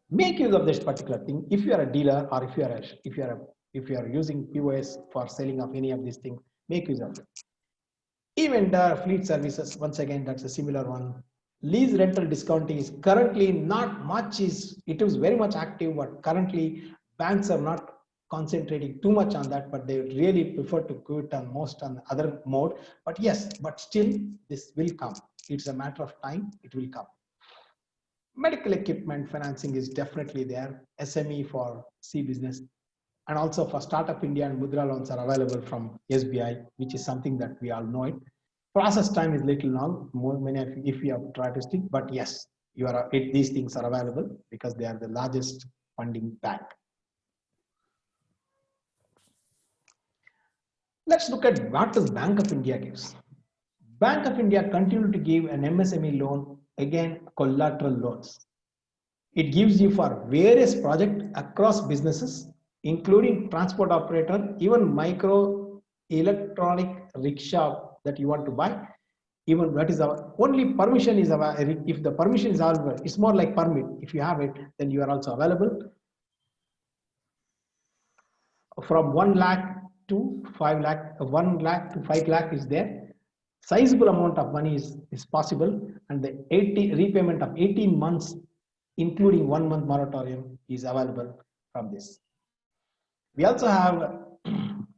Make use of this particular thing. If you are a dealer or if you are using POS for selling of any of these things, make use of it. Even the fleet services, once again, that's a similar one. Lease rental discounting is currently not much. It is very much active, but currently banks are not concentrating too much on that, but they really prefer to do it on most on the other mode. But yes, but still this will come. It's a matter of time, it will come. Medical equipment financing is definitely there. SME for C business, and also for Startup India and Mudra loans are available from SBI, which is something that we all know it. Process time is little long, many of you, if you have tried to stick, but yes, these things are available because they are the largest funding bank. Let's look at what does Bank of India gives. Bank of India continue to give an MSME loan, again collateral loans. It gives you for various projects across businesses, including transport operator, even micro electronic rickshaw that you want to buy. Even that is our only permission is available. If the permission is available, it's more like permit. If you have it, then you are also available. From 1 lakh to 5 lakh, 1 lakh to 5 lakh is there. Sizable amount of money is possible, and the repayment of 18 months, including 1 month moratorium, is available from this. We also have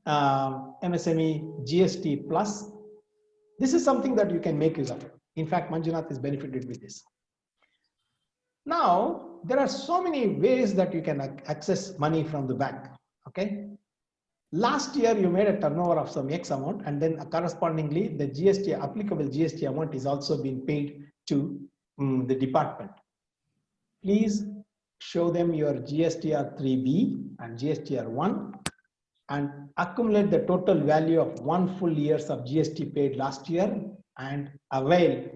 MSME GST Plus. This is something that you can make use of. In fact, Manjunath is benefited with this. Now, there are so many ways that you can access money from the bank. Okay. Last year, you made a turnover of some X amount, and then correspondingly, the GST, applicable GST amount is also being paid to the department. Please show them your GSTR 3B and GSTR 1 and accumulate the total value of 1 full year of GST paid last year and avail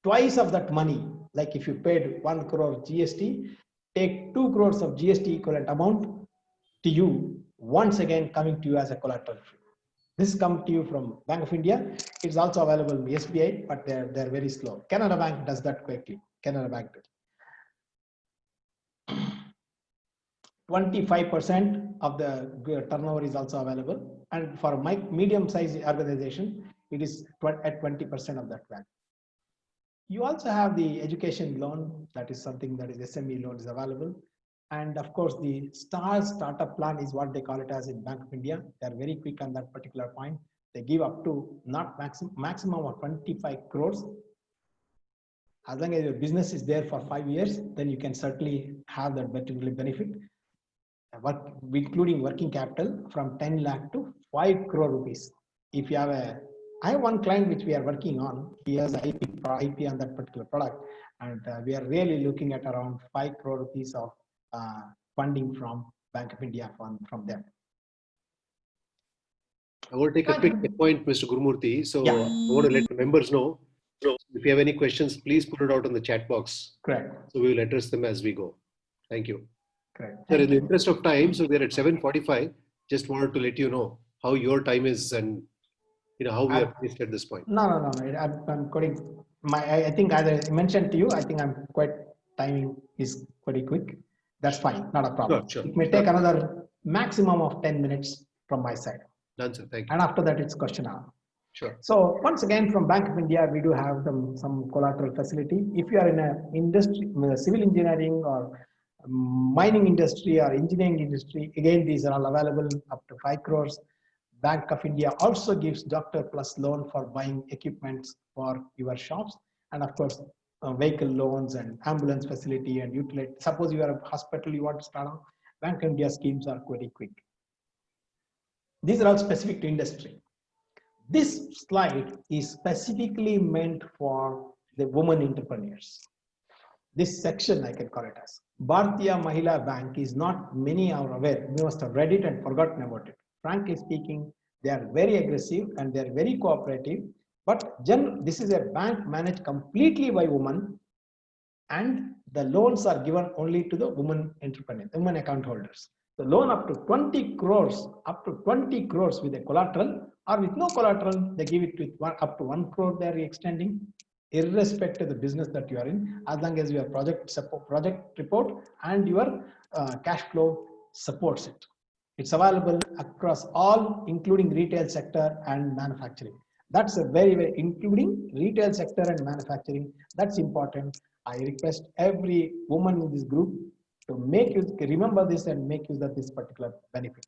twice of that money. Like if you paid 1 crore GST, take 2 crores of GST equivalent amount to you, once again coming to you as a collateral. This comes to you from Bank of India. It's also available in SBI, but they're very slow. Canada Bank does that quickly. Canada Bank does. 25% of the turnover is also available, and for a medium-sized organization, it is at 20% of that value. You also have the education loan. That is something that is SME loan is available, and of course the startup plan is what they call it as in Bank of India. They are very quick on that particular point. They give up to not maximum of 25 crores. As long as your business is there for 5 years, then you can certainly have that particular benefit. Including working capital from 10 lakh to 5 crore rupees. If you have I have one client which we are working on. He has IP on that particular product, and we are really looking at around 5 crore rupees of funding from Bank of India from them. I want to take a quick point, Mr. Gurumurthy. So Yeah. I want to let the members know. If you have any questions, please put it out in the chat box. Correct. So we will address them as we go. Thank you. Correct. Sir, in the interest of time, so we're at 7:45. Just wanted to let you know how your time is and how we are placed at this point. No. I'm quoting I think as I mentioned to you, I think I'm quite timing is pretty quick. That's fine, not a problem. Sure. It may take another maximum of 10 minutes from my side. Done, sir. Thank you. And after that, it's question hour. Sure. So once again, from Bank of India, we do have some collateral facility. If you are in a industry, civil engineering or mining industry or engineering industry, again, these are all available up to 5 crores. Bank of India also gives Doctor Plus loan for buying equipments for your shops. And of course, vehicle loans and ambulance facility and utility. Suppose you are a hospital, you want to start off, Bank of India schemes are pretty quick. These are all specific to industry. This slide is specifically meant for the women entrepreneurs. This section, I can call it as Bhartiya Mahila Bank, is not many are aware. We must have read it and forgotten about it. Frankly speaking, they are very aggressive and they are very cooperative. But this is a bank managed completely by women, and the loans are given only to the women entrepreneurs, women account holders. The loan up to 20 crores with a collateral, or with no collateral, they give it with up to 1 crore they are extending, irrespective of the business that you are in, as long as your project report and your cash flow supports it. It's available across all, including retail sector and manufacturing. That's a very, including retail sector and manufacturing. That's important. I request every woman in this group to make use, remember this and make use of this particular benefit.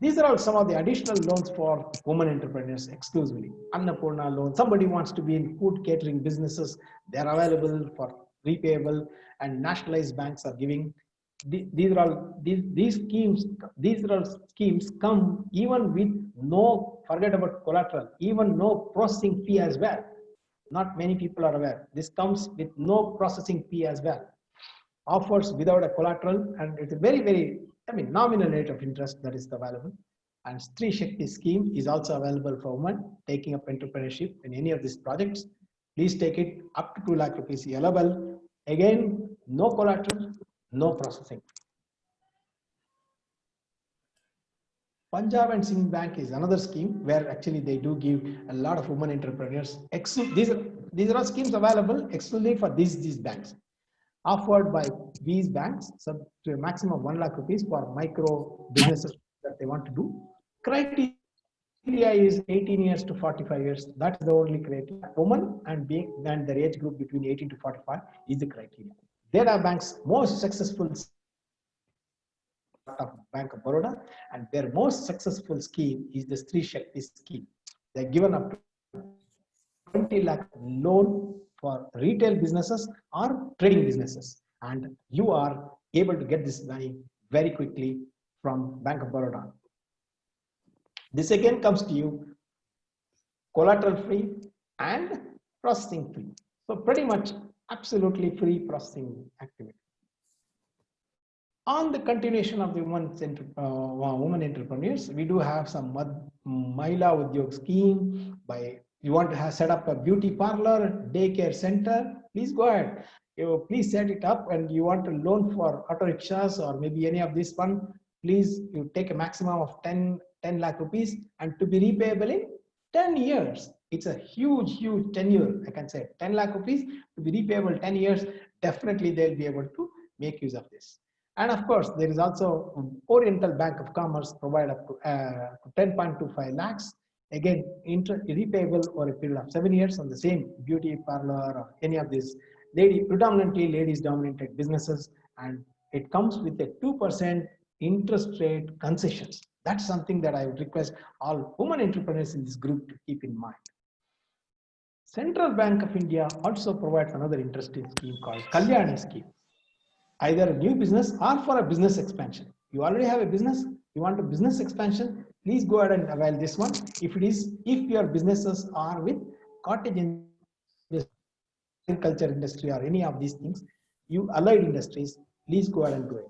These are all some of the additional loans for women entrepreneurs exclusively. Annapurna loan, somebody wants to be in food catering businesses, they are available for repayable, and nationalized banks are giving. These schemes come even with no, forget about collateral, even no processing fee as well. Not many people are aware. This comes with no processing fee as well. Offers without a collateral, and it's a very, nominal rate of interest that is available. And Stree Shakti scheme is also available for women taking up entrepreneurship in any of these projects. Please take it up to 2 lakh rupees allowable. Again, no collateral, no processing. Punjab and Sind Bank is another scheme where actually they do give a lot of women entrepreneurs. These are all schemes available exclusively for these banks, offered by these banks, so to a maximum of 1 lakh rupees for micro businesses that they want to do. Criteria is 18 years to 45 years. That's the only criteria. Woman and their age group between 18 to 45 is the criteria. There are banks most successful of Bank of Baroda, and their most successful scheme is the Stree Shakti scheme. They're given up to 20 lakh loan for retail businesses or trading businesses, and you are able to get this money very quickly from Bank of Baroda. This again comes to you collateral free and processing free. So pretty much absolutely free processing activity. On the continuation of the women entrepreneurs, we do have some Mahila Udyog scheme. By you want to set up a beauty parlor, daycare center, please go ahead. Please set it up, and you want to loan for auto rickshaws or maybe any of this one, please you take a maximum of 10 lakh rupees and to be repayable in 10 years. It's a huge tenure. I can say 10 lakh rupees to be repayable 10 years. Definitely they'll be able to make use of this. And of course, there is also Oriental Bank of Commerce provide up to 10.25 lakhs. Again, repayable over a period of 7 years on the same beauty parlor or any of these predominantly ladies dominated businesses. And it comes with a 2% interest rate concessions. That's something that I would request all women entrepreneurs in this group to keep in mind. Central Bank of India also provides another interesting scheme called Kalyani scheme. Either a new business or for a business expansion. You already have a business, you want a business expansion, please go ahead and avail this one. If your businesses are with cottage industry, agriculture industry or any of these things, you allied industries, please go ahead and do it.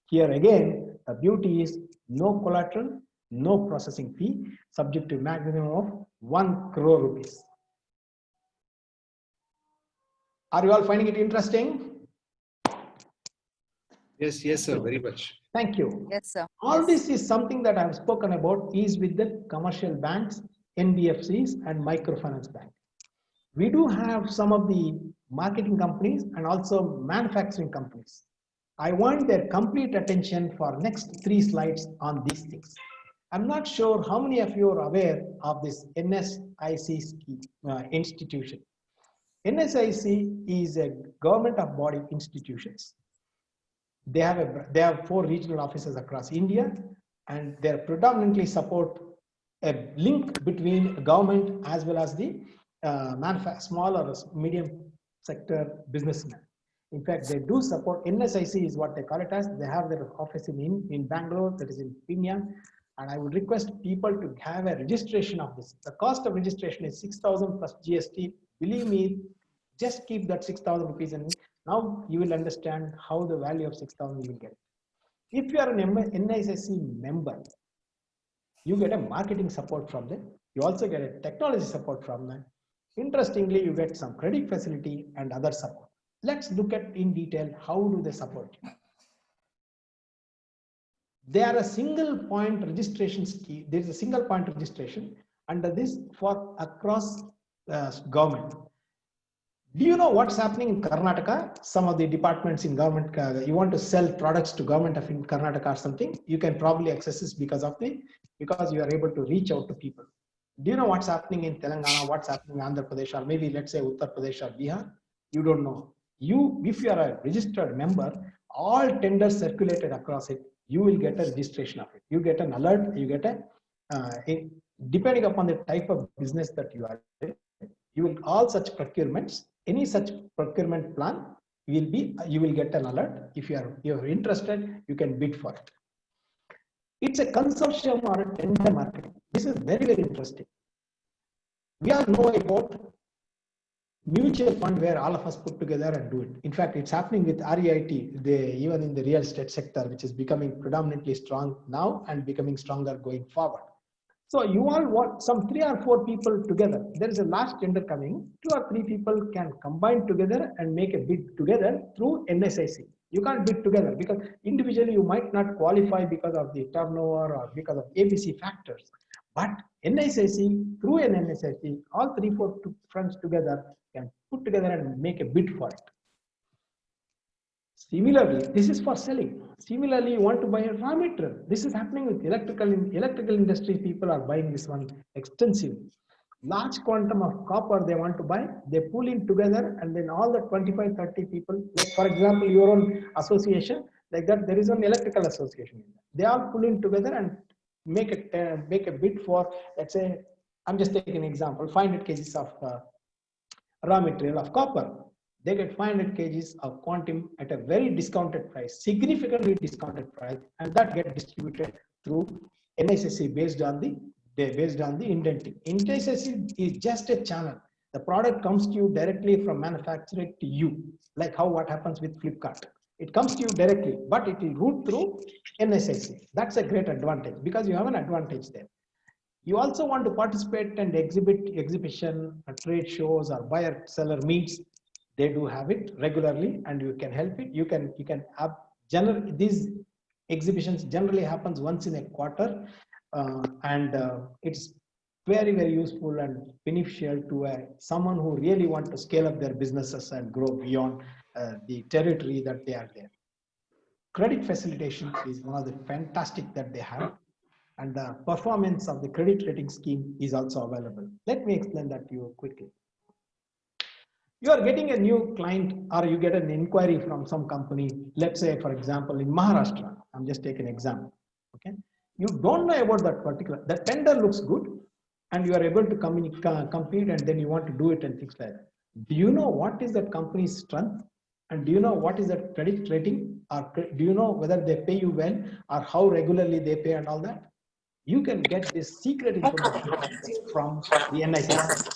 Here again, the beauty is no collateral, no processing fee, subject to maximum of 1 crore rupees. Are you all finding it interesting? Yes, sir, very much. Thank you. Yes, sir. All this is something that I have spoken about is with the commercial banks, NBFCs and microfinance bank. We do have some of the marketing companies and also manufacturing companies. I want their complete attention for next 3 slides on these things. I'm not sure how many of you are aware of this NSIC institution. NSIC is a government of body institutions. They have 4 regional offices across India, and they predominantly support a link between government as well as the small or medium sector businessmen. In fact, they do support. NSIC is what they call it as. They have their office in Bangalore, that is in Pune, and I would request people to have a registration of this. The cost of registration is 6,000 plus GST. Believe me, just keep that 6,000 rupees and now you will understand how the value of 6,000 you will get. If you are an NSIC member, you get a marketing support from them. You also get a technology support from them. Interestingly, you get some credit facility and other support. Let's look at in detail how do they support you. They are a single point registration scheme. There is a single point registration under this for across government. Do you know what's happening in Karnataka? Some of the departments in government, you want to sell products to government of Karnataka or something, you can probably access this because you are able to reach out to people. Do you know what's happening in Telangana, what's happening in Andhra Pradesh, or maybe let's say Uttar Pradesh or Bihar? You don't know. If you are a registered member, all tenders circulated across it, you will get a registration of it. You get an alert, you get depending upon the type of business that you are in, you will all such procurements, any such procurement plan you will get an alert. If you're interested, you can bid for it. It's a consortium or a tender marketing. This is very, very interesting. We all know about mutual fund where all of us put together and do it. In fact, it's happening with REIT, even in the real estate sector, which is becoming predominantly strong now and becoming stronger going forward. So you all want some 3 or 4 people together. There is a large tender coming. 2 or 3 people can combine together and make a bid together through NSIC. You can't bid together because individually you might not qualify because of the turnover or because of ABC factors. But NSIC, through an NSIC, all 3-4 friends together can put together and make a bid for it. Similarly, this is for selling. Similarly, you want to buy a raw material. This is happening with electrical industry. People are buying this one extensively. Large quantum of copper they want to buy. They pull in together, and then all the 25-30 people, like for example, your own association, like that, there is an electrical association. They all pull in together and make a bid for, let's say, I'm just taking an example, 500 kgs of raw material of copper. They get 500 kgs of quantum at a very discounted price, significantly discounted price, and that get distributed through NSSC based on the indenting. NSSC is just a channel. The product comes to you directly from manufacturer to you, like what happens with Flipkart. It comes to you directly, but it will route through NSSC. That's a great advantage because you have an advantage there. You also want to participate and exhibition, trade shows or buyer seller meets. They do have it regularly, and you can help it. You can have these exhibitions generally happens once in a quarter, and it's very, very useful and beneficial to someone who really want to scale up their businesses and grow beyond the territory that they are there. Credit facilitation is one of the fantastic that they have, and the performance of the credit rating scheme is also available. Let me explain that to you quickly. You are getting a new client, or you get an inquiry from some company, let's say, for example, in Maharashtra. I'm just taking an example. Okay, you don't know about that particular, the tender looks good, and you are able to compete, and then you want to do it and things like that. Do you know what is that company's strength? And do you know what is that credit rating? Or do you know whether they pay you well or how regularly they pay and all that? You can get this secret information from the NSSC.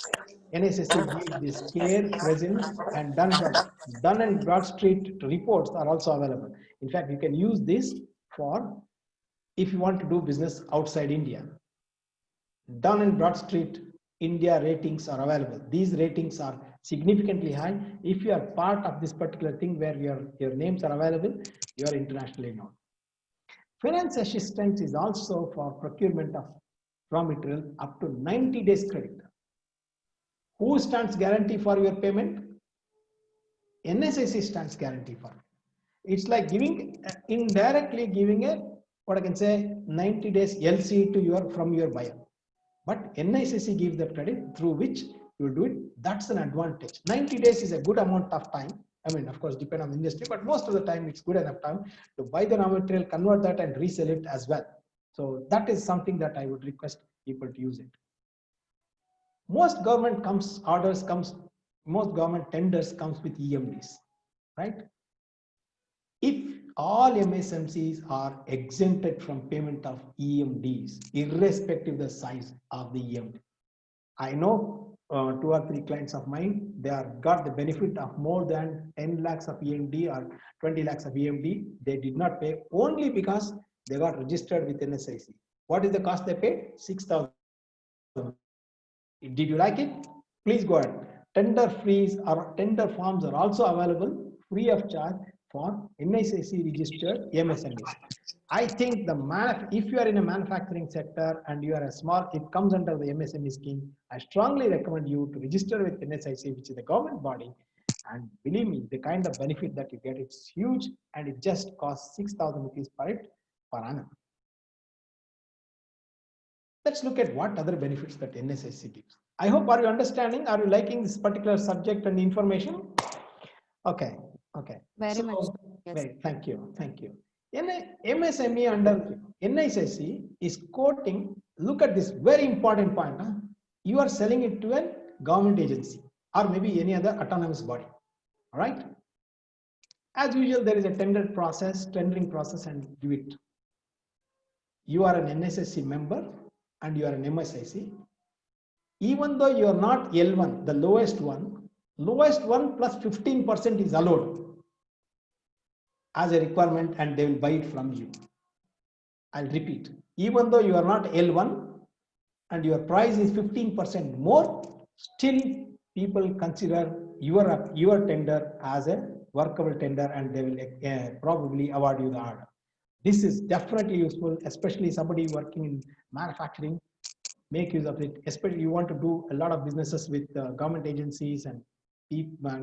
NSSC gives this care, presence, and Dun and Bradstreet reports are also available. In fact, you can use this for if you want to do business outside India. Dun and Bradstreet India ratings are available. These ratings are significantly high. If you are part of this particular thing where your names are available, you are internationally known. Finance assistance is also for procurement of raw material up to 90 days credit. Who stands guarantee for your payment? NSSC stands guarantee for it. It's like indirectly giving what I can say 90 days LC from your buyer. But NSSC gives that credit through which you will do it. That's an advantage. 90 days is a good amount of time. I mean, of course, depend on the industry, but most of the time it's good enough time to buy the raw material, convert that and resell it as well. So that is something that I would request people to use it. Most government tenders comes with EMDs, right? If all MSMCs are exempted from payment of EMDs, irrespective of the size of the EMD. I know 2 or 3 clients of mine, they are got the benefit of more than 10 lakhs of EMD or 20 lakhs of EMD. They did not pay only because they got registered with NSIC. What is the cost they paid? 6,000. Did you like it? Please go ahead. Tender fees or tender forms are also available free of charge for NSIC registered MSMEs. I think if you are in a manufacturing sector and you are a small, it comes under the MSME scheme. I strongly recommend you to register with NSIC, which is a government body. And believe me, the kind of benefit that you get, it's huge, and it just costs 6,000 rupees per annum. Let's look at what other benefits that NSSC gives. I hope, are you understanding? Are you liking this particular subject and information? Okay. Very much. Yes. Right, thank you, thank you. MSME under NICC is quoting, look at this very important point. Huh? You are selling it to a government agency or maybe any other autonomous body, all right? As usual, there is a tendering process, and do it. You are an NSSC member and you are an MSIC. Even though you are not L1, the lowest one plus 15% is allowed as a requirement and they will buy it from you. I'll repeat, even though you are not L1 and your price is 15% more, still people consider your tender as a workable tender and they will probably award you the order. This is definitely useful, especially somebody working in manufacturing. Make use of it, especially you want to do a lot of businesses with government agencies and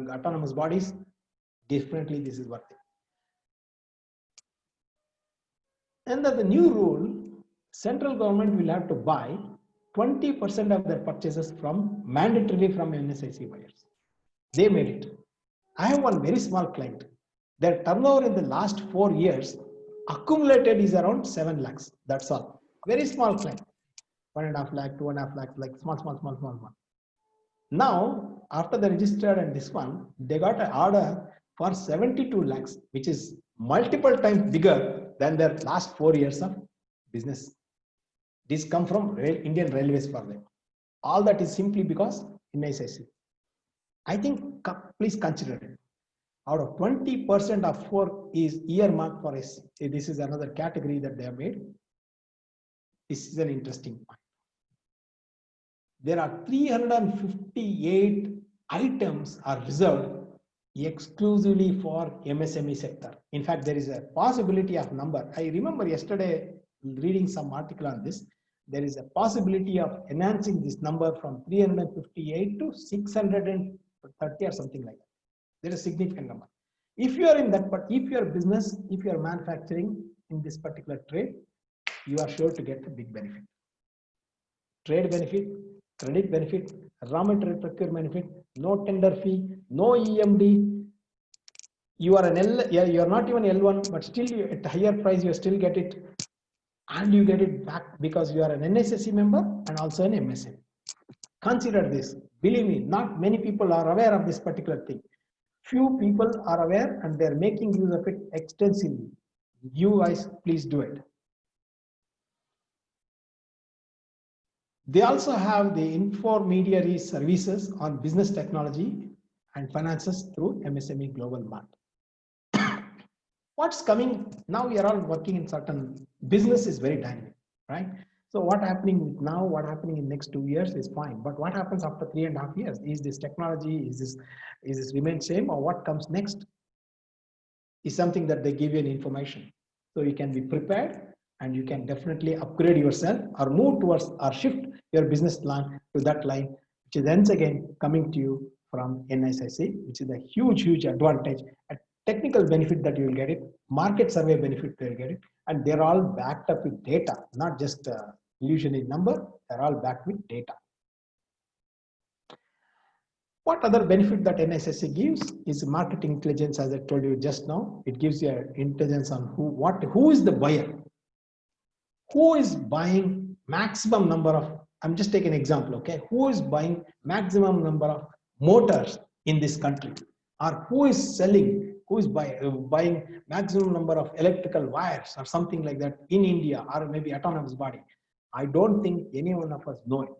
autonomous bodies. Definitely this is worth it. And the new rule, central government will have to buy 20% of their purchases mandatorily from NSIC buyers. They made it. I have one very small client. Their turnover in the last 4 years accumulated is around 7 lakhs. That's all. Very small client. 1.5 lakh, 2.5 lakhs, like small one. Now, after they registered and this one, they got an order for 72 lakhs, which is multiple times bigger than their last 4 years of business. This come from Indian Railways for them. All that is simply because NICC. I think please consider it. Out of 20% of 4 is earmarked for SC. This is another category that they have made. This is an interesting point. There are 358 items are reserved exclusively for MSME sector. In fact, there is a possibility of number. I remember yesterday reading some article on this. There is a possibility of enhancing this number from 358 to 630 or something like that. There is a significant number. If you are in that, but if you are business, if you are manufacturing in this particular trade, you are sure to get a big benefit. Trade benefit, credit benefit, raw material procurement benefit, no tender fee, no EMD. You are you are not even L1, but still at a higher price you still get it, and you get it back because you are an NSSC member and also an MSM. Consider this. Believe me, not many people are aware of this particular thing. Few people are aware and they are making use of it extensively. You guys, please do it. They also have the intermediary services on business technology and finances through MSME Global Mart. What's coming now? We are all working in certain business is very dynamic, right? So what happening now, what happening in next 2 years is fine. But what happens after 3.5 years? Is this technology, is this remain same, or what comes next? Is something that they give you an information. So you can be prepared and you can definitely upgrade yourself or move towards or shift your business plan to that line, which is once again coming to you from NICC, which is a huge advantage, a technical benefit that you will get it, market survey benefit you will get it, and they're all backed up with data, not just illusionary number, they're all backed with data. What other benefit that NICC gives is marketing intelligence, as I told you just now. It gives you intelligence on who is the buyer, who is buying maximum number of, I'm just taking an example, okay? Who is buying maximum number of motors in this country, or who is selling, who is buying maximum number of electrical wires or something like that in India, or maybe autonomous body. I don't think any one of us know it.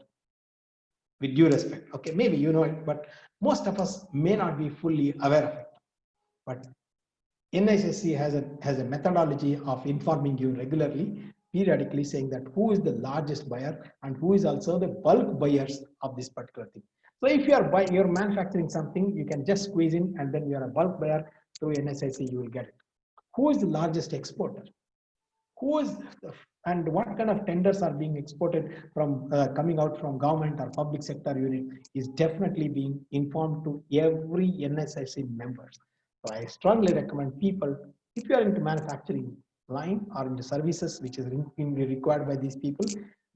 With due respect, okay, maybe you know it, but most of us may not be fully aware of it. But NICC has a methodology of informing you regularly, periodically, saying that who is the largest buyer and who is also the bulk buyers of this particular thing. So if you're manufacturing something, you can just squeeze in, and then you are a bulk buyer through NICC, you will get it. Who is the largest exporter? Who is and what kind of tenders are being exported from coming out from government or public sector unit is definitely being informed to every NICC members. So I strongly recommend people, if you are into manufacturing line or into services which is required by these people,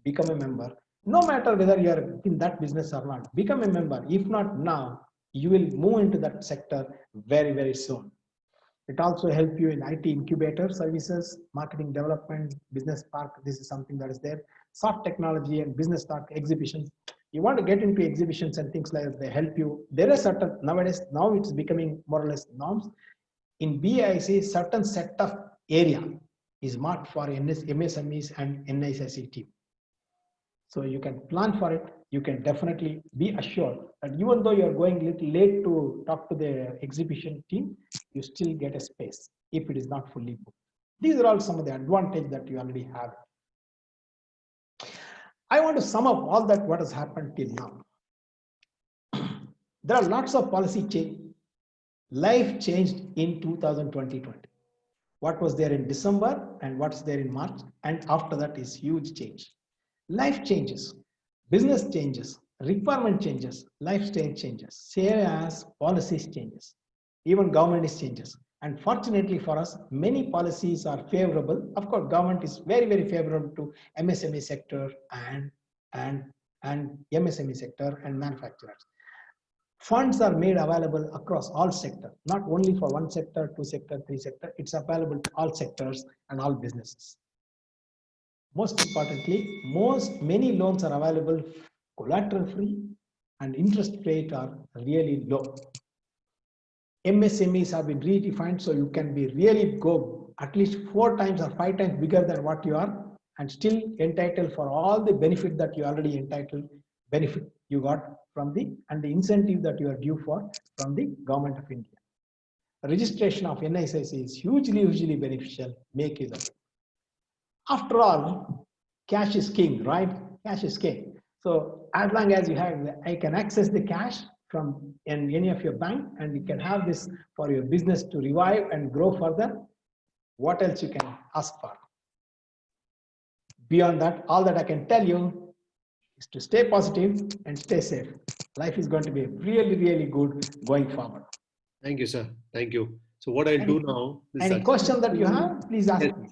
become a member. No matter whether you are in that business or not, become a member. If not now, you will move into that sector very soon. It also helps you in IT incubator services, marketing development, business park. This is something that is there. Soft technology and business talk exhibitions. You want to get into exhibitions and things like that, they help you. There are certain, nowadays, now it's becoming more or less norms. In BIC, certain set of area is marked for MSMEs and NICIC team. So you can plan for it. You can definitely be assured that even though you're going a little late to talk to the exhibition team, you still get a space if it is not fully booked. These are all some of the advantages that you already have. I want to sum up all that what has happened till now. There are lots of policy change. Life changed in 2020. What was there in December and what's there in March, and after that is huge change. Life changes, business changes, requirement changes, lifestyle changes, same as policies changes, even government is changes. And fortunately for us, many policies are favorable. Of course, government is very, very favorable to MSME sector and MSME sector and manufacturers. Funds are made available across all sectors, not only for one sector, two sector, three sector. It's available to all sectors and all businesses. Most importantly, many loans are available collateral free and interest rate are really low. MSMEs have been redefined, so you can be really go at least 4 times or 5 times bigger than what you are and still entitled for all the benefit that you already entitled, benefit you got from the incentive that you are due for from the government of India. Registration of NICIC is hugely beneficial. Make use of it. After all, cash is king, right? Cash is king. So as long as you have, I can access the cash from any of your bank, and you can have this for your business to revive and grow further. What else you can ask for? Beyond that, all that I can tell you is to stay positive and stay safe. Life is going to be really good going forward. Thank you, sir. Thank you. So what I'll do now is any question that you have, please ask me.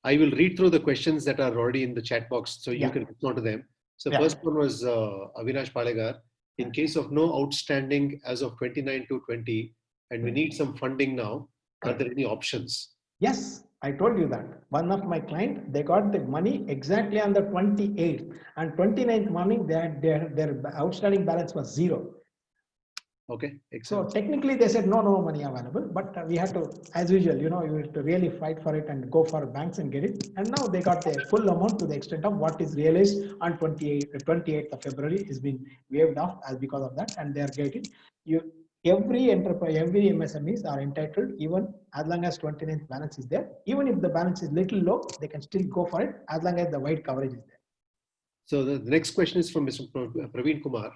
I will read through the questions that are already in the chat box so you can respond to them. So first one was Avinash Palegar. In case of no outstanding as of 29/2/20 and we need some funding now, are there any options? Yes, I told you that. One of my client, they got the money exactly on the 28th and 29th morning, their outstanding balance was 0. Okay, excellent. So technically they said no money available, but we had to, as usual, you have to really fight for it and go for banks and get it. And now they got the full amount to the extent of what is realized on 28th of February is been waived off as because of that, and they are getting every enterprise, every MSMEs are entitled, even as long as 29th balance is there. Even if the balance is little low, they can still go for it as long as the wide coverage is there. So the next question is from Mr. Praveen Kumar.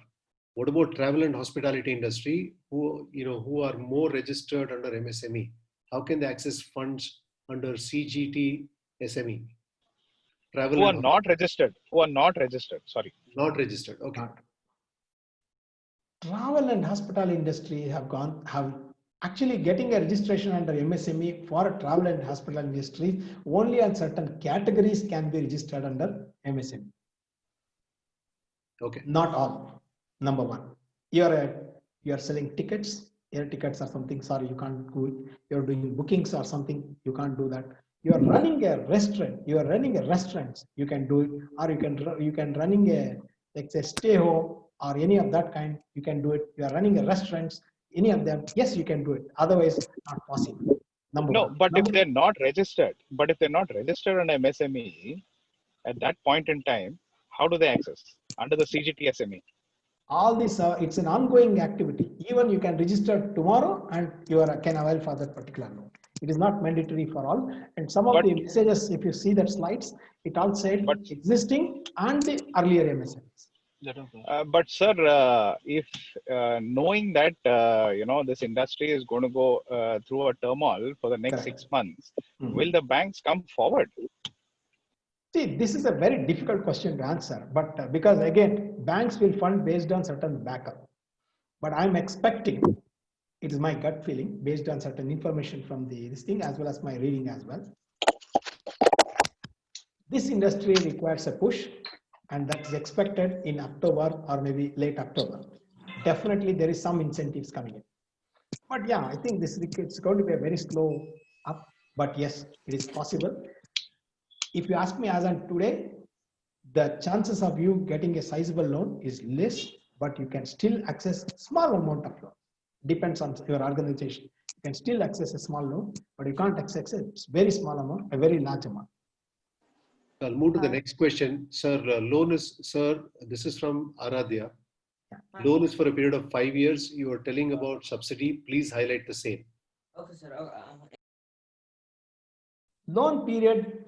What about travel and hospitality industry who are more registered under MSME? How can they access funds under CGT SME? Travel who are not registered. Sorry. Not registered. Okay. Travel and hospitality industry have actually getting a registration under MSME for a travel and hospitality industry. Only on certain categories can be registered under MSME. Okay. Not all. Number one, you are selling tickets, air tickets or something. Sorry, you can't do it. You're doing bookings or something. You can't do that. You are running a restaurant. You are running a restaurant. You can do it, or you can running a, like say, stay home or any of that kind. You can do it. You are running a restaurant. Any of them, yes, you can do it. Otherwise, not possible. Number one. But if they're not registered, on MSME at that point in time, how do they access under the CGT SME? All this, it's an ongoing activity. Even you can register tomorrow and you can avail for that particular loan. It is not mandatory for all. And some of the messages, if you see that slides, it all said existing and the earlier MSMEs. But sir, if knowing that this industry is going to go through a turmoil for the next 6 months, will the banks come forward? See, this is a very difficult question to answer, but because again, banks will fund based on certain backup. But I'm expecting, it is my gut feeling, based on certain information from this thing as well as my reading as well. This industry requires a push, and that is expected in October or maybe late October. Definitely there is some incentives coming in. But yeah, I think it's going to be a very slow up, but yes, it is possible. If you ask me as on today, the chances of you getting a sizable loan is less, but you can still access small amount of loan. Depends on your organization. You can still access a small loan, but you can't access a very small amount, a very large amount. I'll move to the next question. Sir, this is from Aradhya. Loan is for a period of 5 years. You are telling about subsidy. Please highlight the same. Okay, sir. Loan period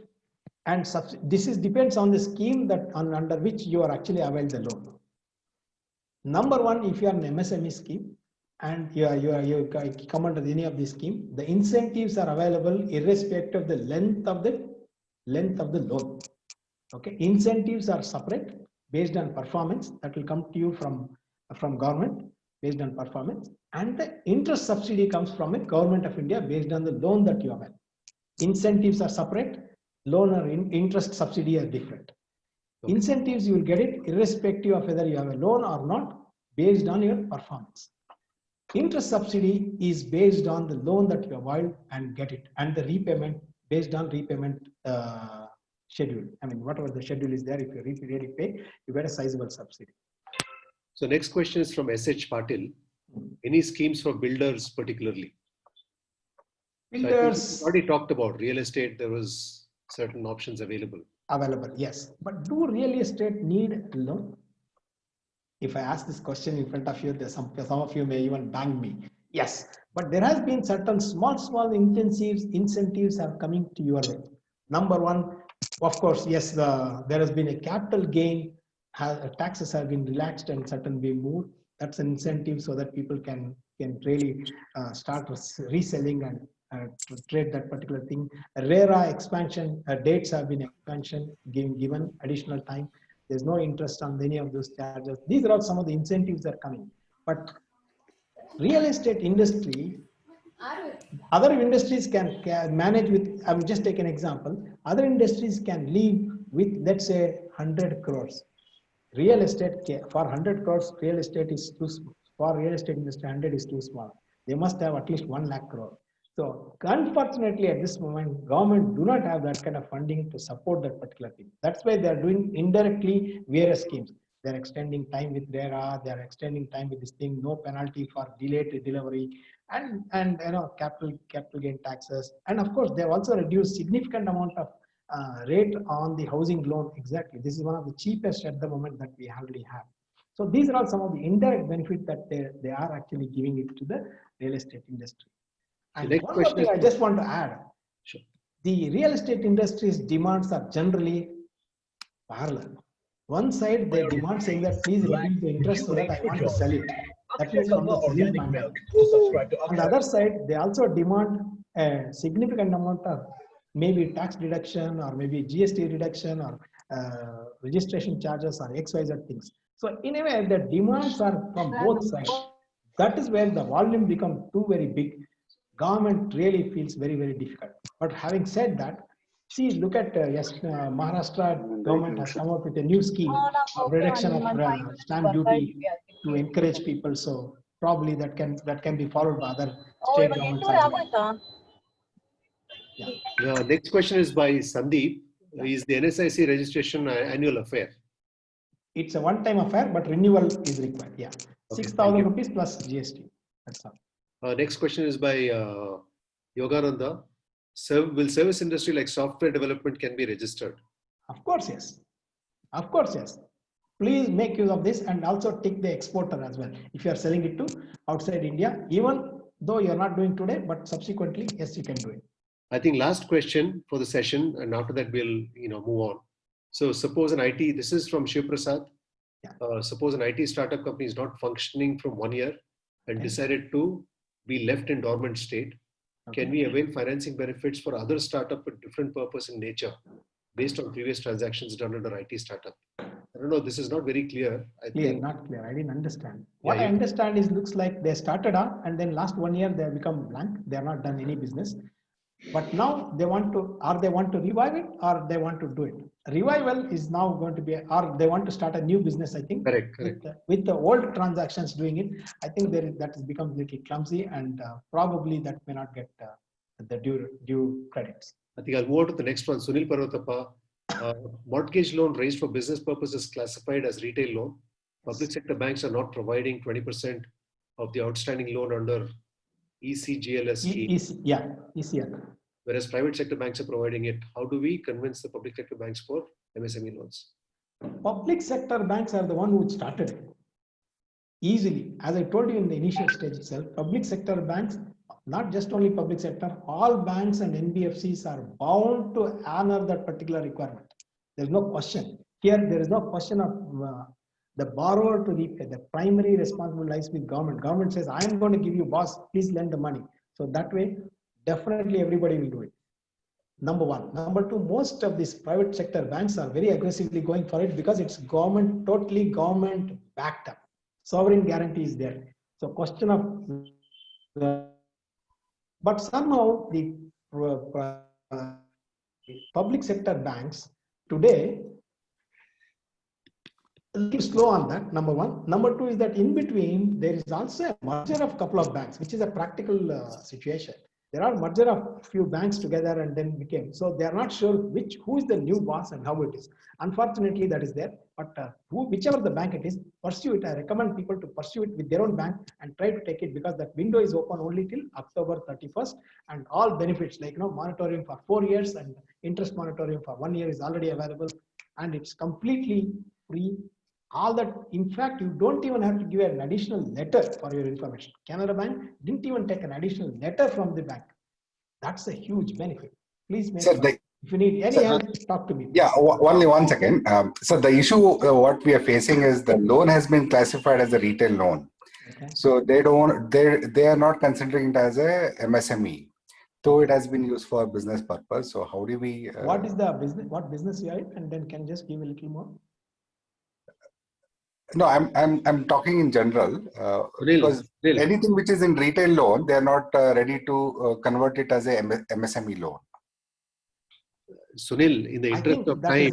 and this depends on the scheme that under which you are actually availed the loan. Number one, if you are an MSME scheme and you come under any of this scheme, the incentives are available irrespective of the length of the loan. Okay, incentives are separate based on performance that will come to you from government based on performance, and the interest subsidy comes from a government of India based on the loan that you have. Incentives are separate, loan or interest subsidy are different. Okay. Incentives, you will get it irrespective of whether you have a loan or not based on your performance. Interest subsidy is based on the loan that you availed and get it, and the repayment based on repayment schedule. I mean, whatever the schedule is there, if you really pay, you get a sizable subsidy. So next question is from SH Patil. Any schemes for builders particularly? Builders. So already talked about real estate. There was certain options available. Yes. But do real estate need a loan? If I ask this question in front of you, some of you may even bang me. Yes. But there has been certain small incentives have coming to your way. Number one, of course, yes, there has been a capital gain, taxes have been relaxed and certain be moved. That's an incentive so that people can really start reselling and trade that particular thing. RERA expansion dates have been given additional time. There's no interest on any of those charges. These are all some of the incentives that are coming. But real estate industry, other industries can manage with, I will just take an example. Other industries can live with, let's say, 100 crores. Real estate, for 100 crores, real estate is too small. For real estate industry, 100 is too small. They must have at least 1 lakh crore. So unfortunately, at this moment, government do not have that kind of funding to support that particular thing. That's why they are doing indirectly various schemes. They're extending time with RERA, they're extending time with this thing, no penalty for delayed delivery, and capital gain taxes. And of course, they've also reduced significant amount of rate on the housing loan. Exactly. This is one of the cheapest at the moment that we already have. So these are all some of the indirect benefits that they are actually giving it to the real estate industry. And one more thing I just want to add. Sure. The real estate industry's demands are generally parallel. One side, they demand saying that please reduce the interest so that I want to sell it. That is from the selling point. On the other side, they also demand a significant amount of maybe tax deduction or maybe GST reduction or registration charges or XYZ things. So in a way, the demands are from both sides. That is where the volume becomes too very big. Government really feels very, very difficult. But having said that, see, look at Maharashtra government has come up with a new scheme of reduction of stamp duty to encourage people. So probably that can be followed by other state governments as well. Yeah. Next question is by Sandeep. Is the NSIC registration an annual affair? It's a one-time affair, but renewal is required. Yeah, okay, 6,000 rupees plus GST. That's all. Next question is by Yogananda. Will service industry like software development can be registered? Of course, yes. Of course, yes. Please make use of this and also take the exporter as well. If you are selling it to outside India, even though you are not doing today, but subsequently, yes, you can do it. I think last question for the session, and after that we'll move on. So suppose an IT, this is from Shiv Prasad. Yeah. Suppose an IT startup company is not functioning from 1 year and decided to be left in dormant state. Okay. Can we avail financing benefits for other startup with different purpose in nature based on previous transactions done under IT startup? I don't know. This is not very clear. Not clear. I didn't understand. What I understand is looks like they started up and then last 1 year they have become blank. They have not done any business. But now they want to, or they want to revive it or they want to do it. revival is now going to be, or they want to start a new business, I think. Correct. With the old transactions doing it, I think that has become a little clumsy, and probably that may not get the due credits. I think I'll move on to the next one. Sunil Parvatappa. Mortgage loan raised for business purposes classified as retail loan. Public sector banks are not providing 20% of the outstanding loan under ECGLS scheme. ECL. Whereas private sector banks are providing it. How do we convince the public sector banks for MSME loans? Public sector banks are the one who started it. Easily, as I told you in the initial stage itself, public sector banks, not just only public sector, all banks and NBFCs are bound to honor that particular requirement. There's no question. Here, there is no question of the borrower to repay. The primary responsibility lies with government. Government says, I am going to give you, boss, please lend the money. So that way, definitely everybody will do it. Number one. Number two, most of these private sector banks are very aggressively going for it because it's government, totally government backed up. Sovereign guarantee is there. So question of, but somehow the public sector banks today, a little slow on that, number one. Number two is that in between, there is also a merger of a couple of banks, which is a practical situation. There are merger of few banks together and then became, so they are not sure who is the new boss and how it is. Unfortunately, that is there, but whichever the bank it is, pursue it. I recommend people to pursue it with their own bank and try to take it, because that window is open only till October 31st, and all benefits like moratorium for 4 years and interest moratorium for 1 year is already available, and it's completely free. All that, in fact, you don't even have to give an additional letter for your information. Canara Bank didn't even take an additional letter from the bank. That's a huge benefit. Please make sure. If you need any help, talk to me. Yeah, only 1 second. So the issue what we are facing is the loan has been classified as a retail loan. Okay. So they are not considering it as a MSME. Though it has been used for business purpose. So how do we? What is the business? What business you are in? And then can just give a little more. No, I'm talking in general because anything which is in retail loan, they are not ready to convert it as a MSME loan. Sunil, in the interest of time,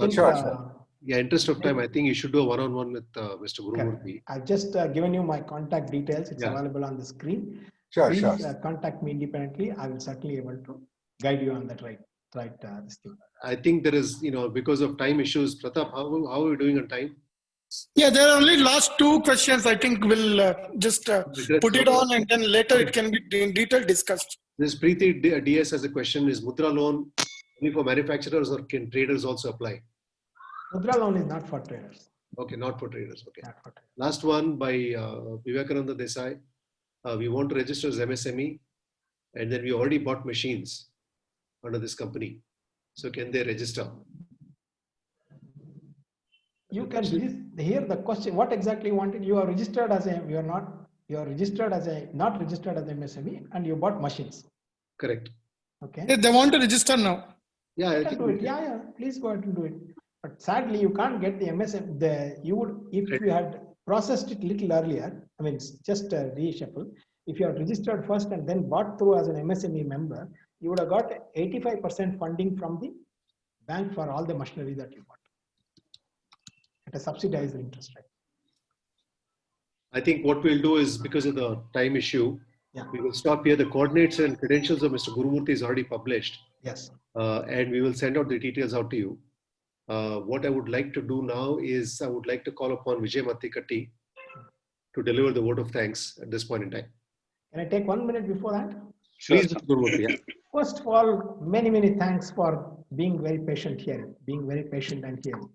sure. Yeah, interest of time, I think you should do a one-on-one with Mr. Gurumurthy. I've just given you my contact details. It's available on the screen. Please contact me independently. I will certainly able to guide you on that right this thing. I think there is, because of time issues. Pratap, how are we doing on time? Yeah, there are only last 2 questions. I think we'll just put it on, and then later it can be in detail discussed. This Preeti DS has a question: is Mudra loan only for manufacturers, or can traders also apply? Mudra loan is not for traders. Okay, not for traders. Okay. Not for traders. Last one by Vivekananda Desai. We want to register as MSME, and then we already bought machines under this company. So can they register? You can hear the question. What exactly you wanted? You are registered as a. You are registered as a not registered as MSME, and you bought machines. Correct. Okay. Yeah, they want to register now. Yeah, I can do it. Yeah. Please go ahead and do it. But sadly, you can't get the MSME. You would, if you had processed it little earlier. I mean, it's just a reshuffle. If you are registered first and then bought through as an MSME member, you would have got 85% funding from the bank for all the machinery that you bought at a subsidized interest rate. I think what we'll do is, because of the time issue, we will stop here. The coordinates and credentials of Mr. Gurumurthy is already published. Yes. And we will send out the details out to you. What I would like to do now is I would like to call upon Vijay Mattikatti to deliver the vote of thanks at this point in time. Can I take 1 minute before that? Please, Mr. Gurumurthy. First of all, many thanks for being very patient here, being very patient and hearing.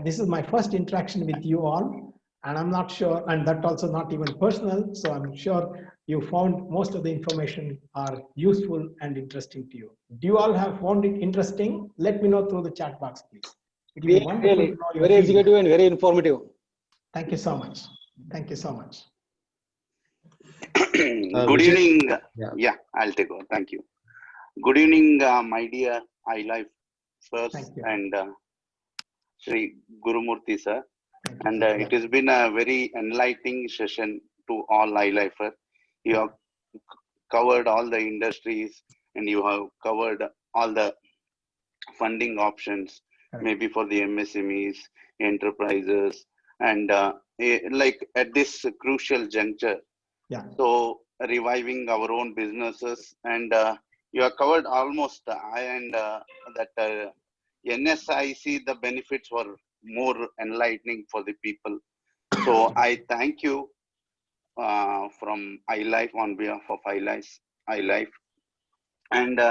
This is my first interaction with you all, and I'm not sure, and that also not even personal, so I'm sure you found most of the information are useful and interesting to you. Do you all have found it interesting? Let me know through the chat box, please. It will be wonderful to know your very educative and very informative. Thank you so much. Thank you so much. Good evening. Yeah, I'll take over. Thank you. Good evening, my dear ILYF first and Sri Gurumurthy sir. And it has been a very enlightening session to all ILYFers. You have covered all the industries and you have covered all the funding options, maybe for the MSMEs, enterprises, and like at this crucial juncture. Yeah. So reviving our own businesses, and you have covered almost that NSIC, the benefits were more enlightening for the people. So I thank you from ILYF on behalf of ILYF. And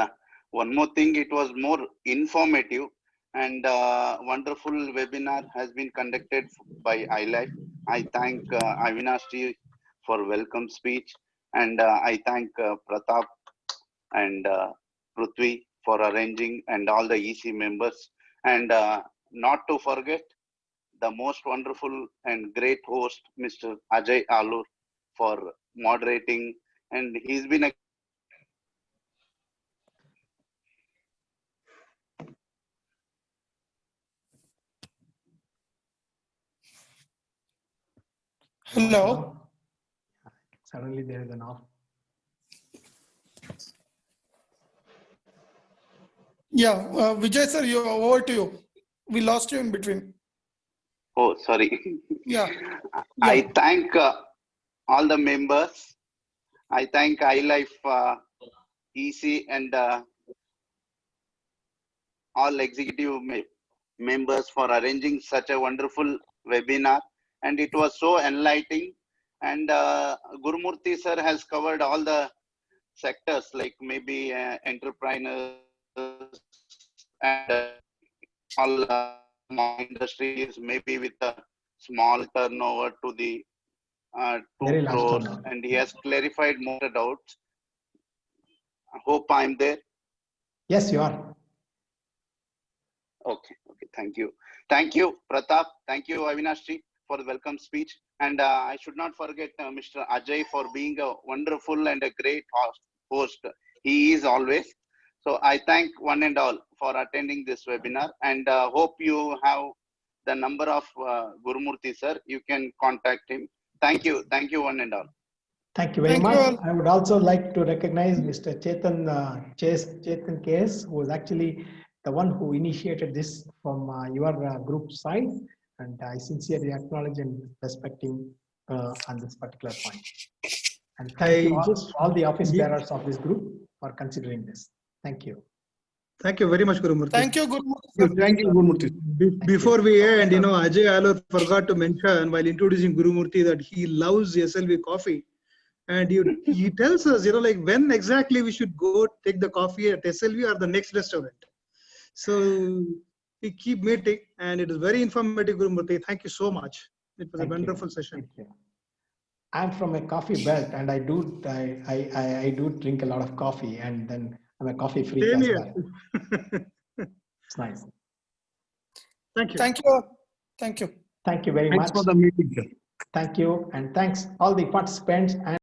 one more thing, it was more informative and wonderful webinar has been conducted by ILYF. I thank Avinash ji for welcome speech, and I thank Pratap and Prithvi for arranging, and all the EC members, and not to forget the most wonderful and great host, Mr. Ajay Alur, for moderating, and he's been a Hello. Suddenly there is an off. Yeah, Vijay sir, over to you. We lost you in between. Oh, sorry. Yeah. I thank all the members. I thank ILYF EC and all executive members for arranging such a wonderful webinar. And it was so enlightening. And Gurumurthy sir has covered all the sectors, like maybe entrepreneurs and all small industries, maybe with a small turnover to the 2 crores, and he has clarified more doubts. I hope I'm there. Yes, you are. Okay, thank you. Thank you, Pratap. Thank you, Avinash ji, for the welcome speech. And I should not forget Mr. Ajay for being a wonderful and a great host. He is always. So I thank one and all for attending this webinar, and hope you have the number of Gurumurthy sir. You can contact him. Thank you one and all. Thank you very much. I would also like to recognize Mr. Chetan KS, who was actually the one who initiated this from your group side, and I sincerely acknowledge and respect him on this particular point. And thank you all the office bearers of this group for considering this. Thank you. Thank you very much, Gurumurthy. Thank you, Gurumurthy. Thank you, Gurumurthy. Before we end, Ajay Alur forgot to mention while introducing Gurumurthy that he loves SLV coffee. And he tells us, like when exactly we should go take the coffee at SLV or the next restaurant. So we keep meeting, and it is very informative, Gurumurthy. Thank you so much. It was a wonderful session. Thank you. I'm from a coffee belt, and I do drink a lot of coffee, and then I'm a coffee freak as well. It's nice. Thank you. Thank you. Thank you. Thank you very much. Thanks for the meeting, sir. Thank you, and thanks all the participants. And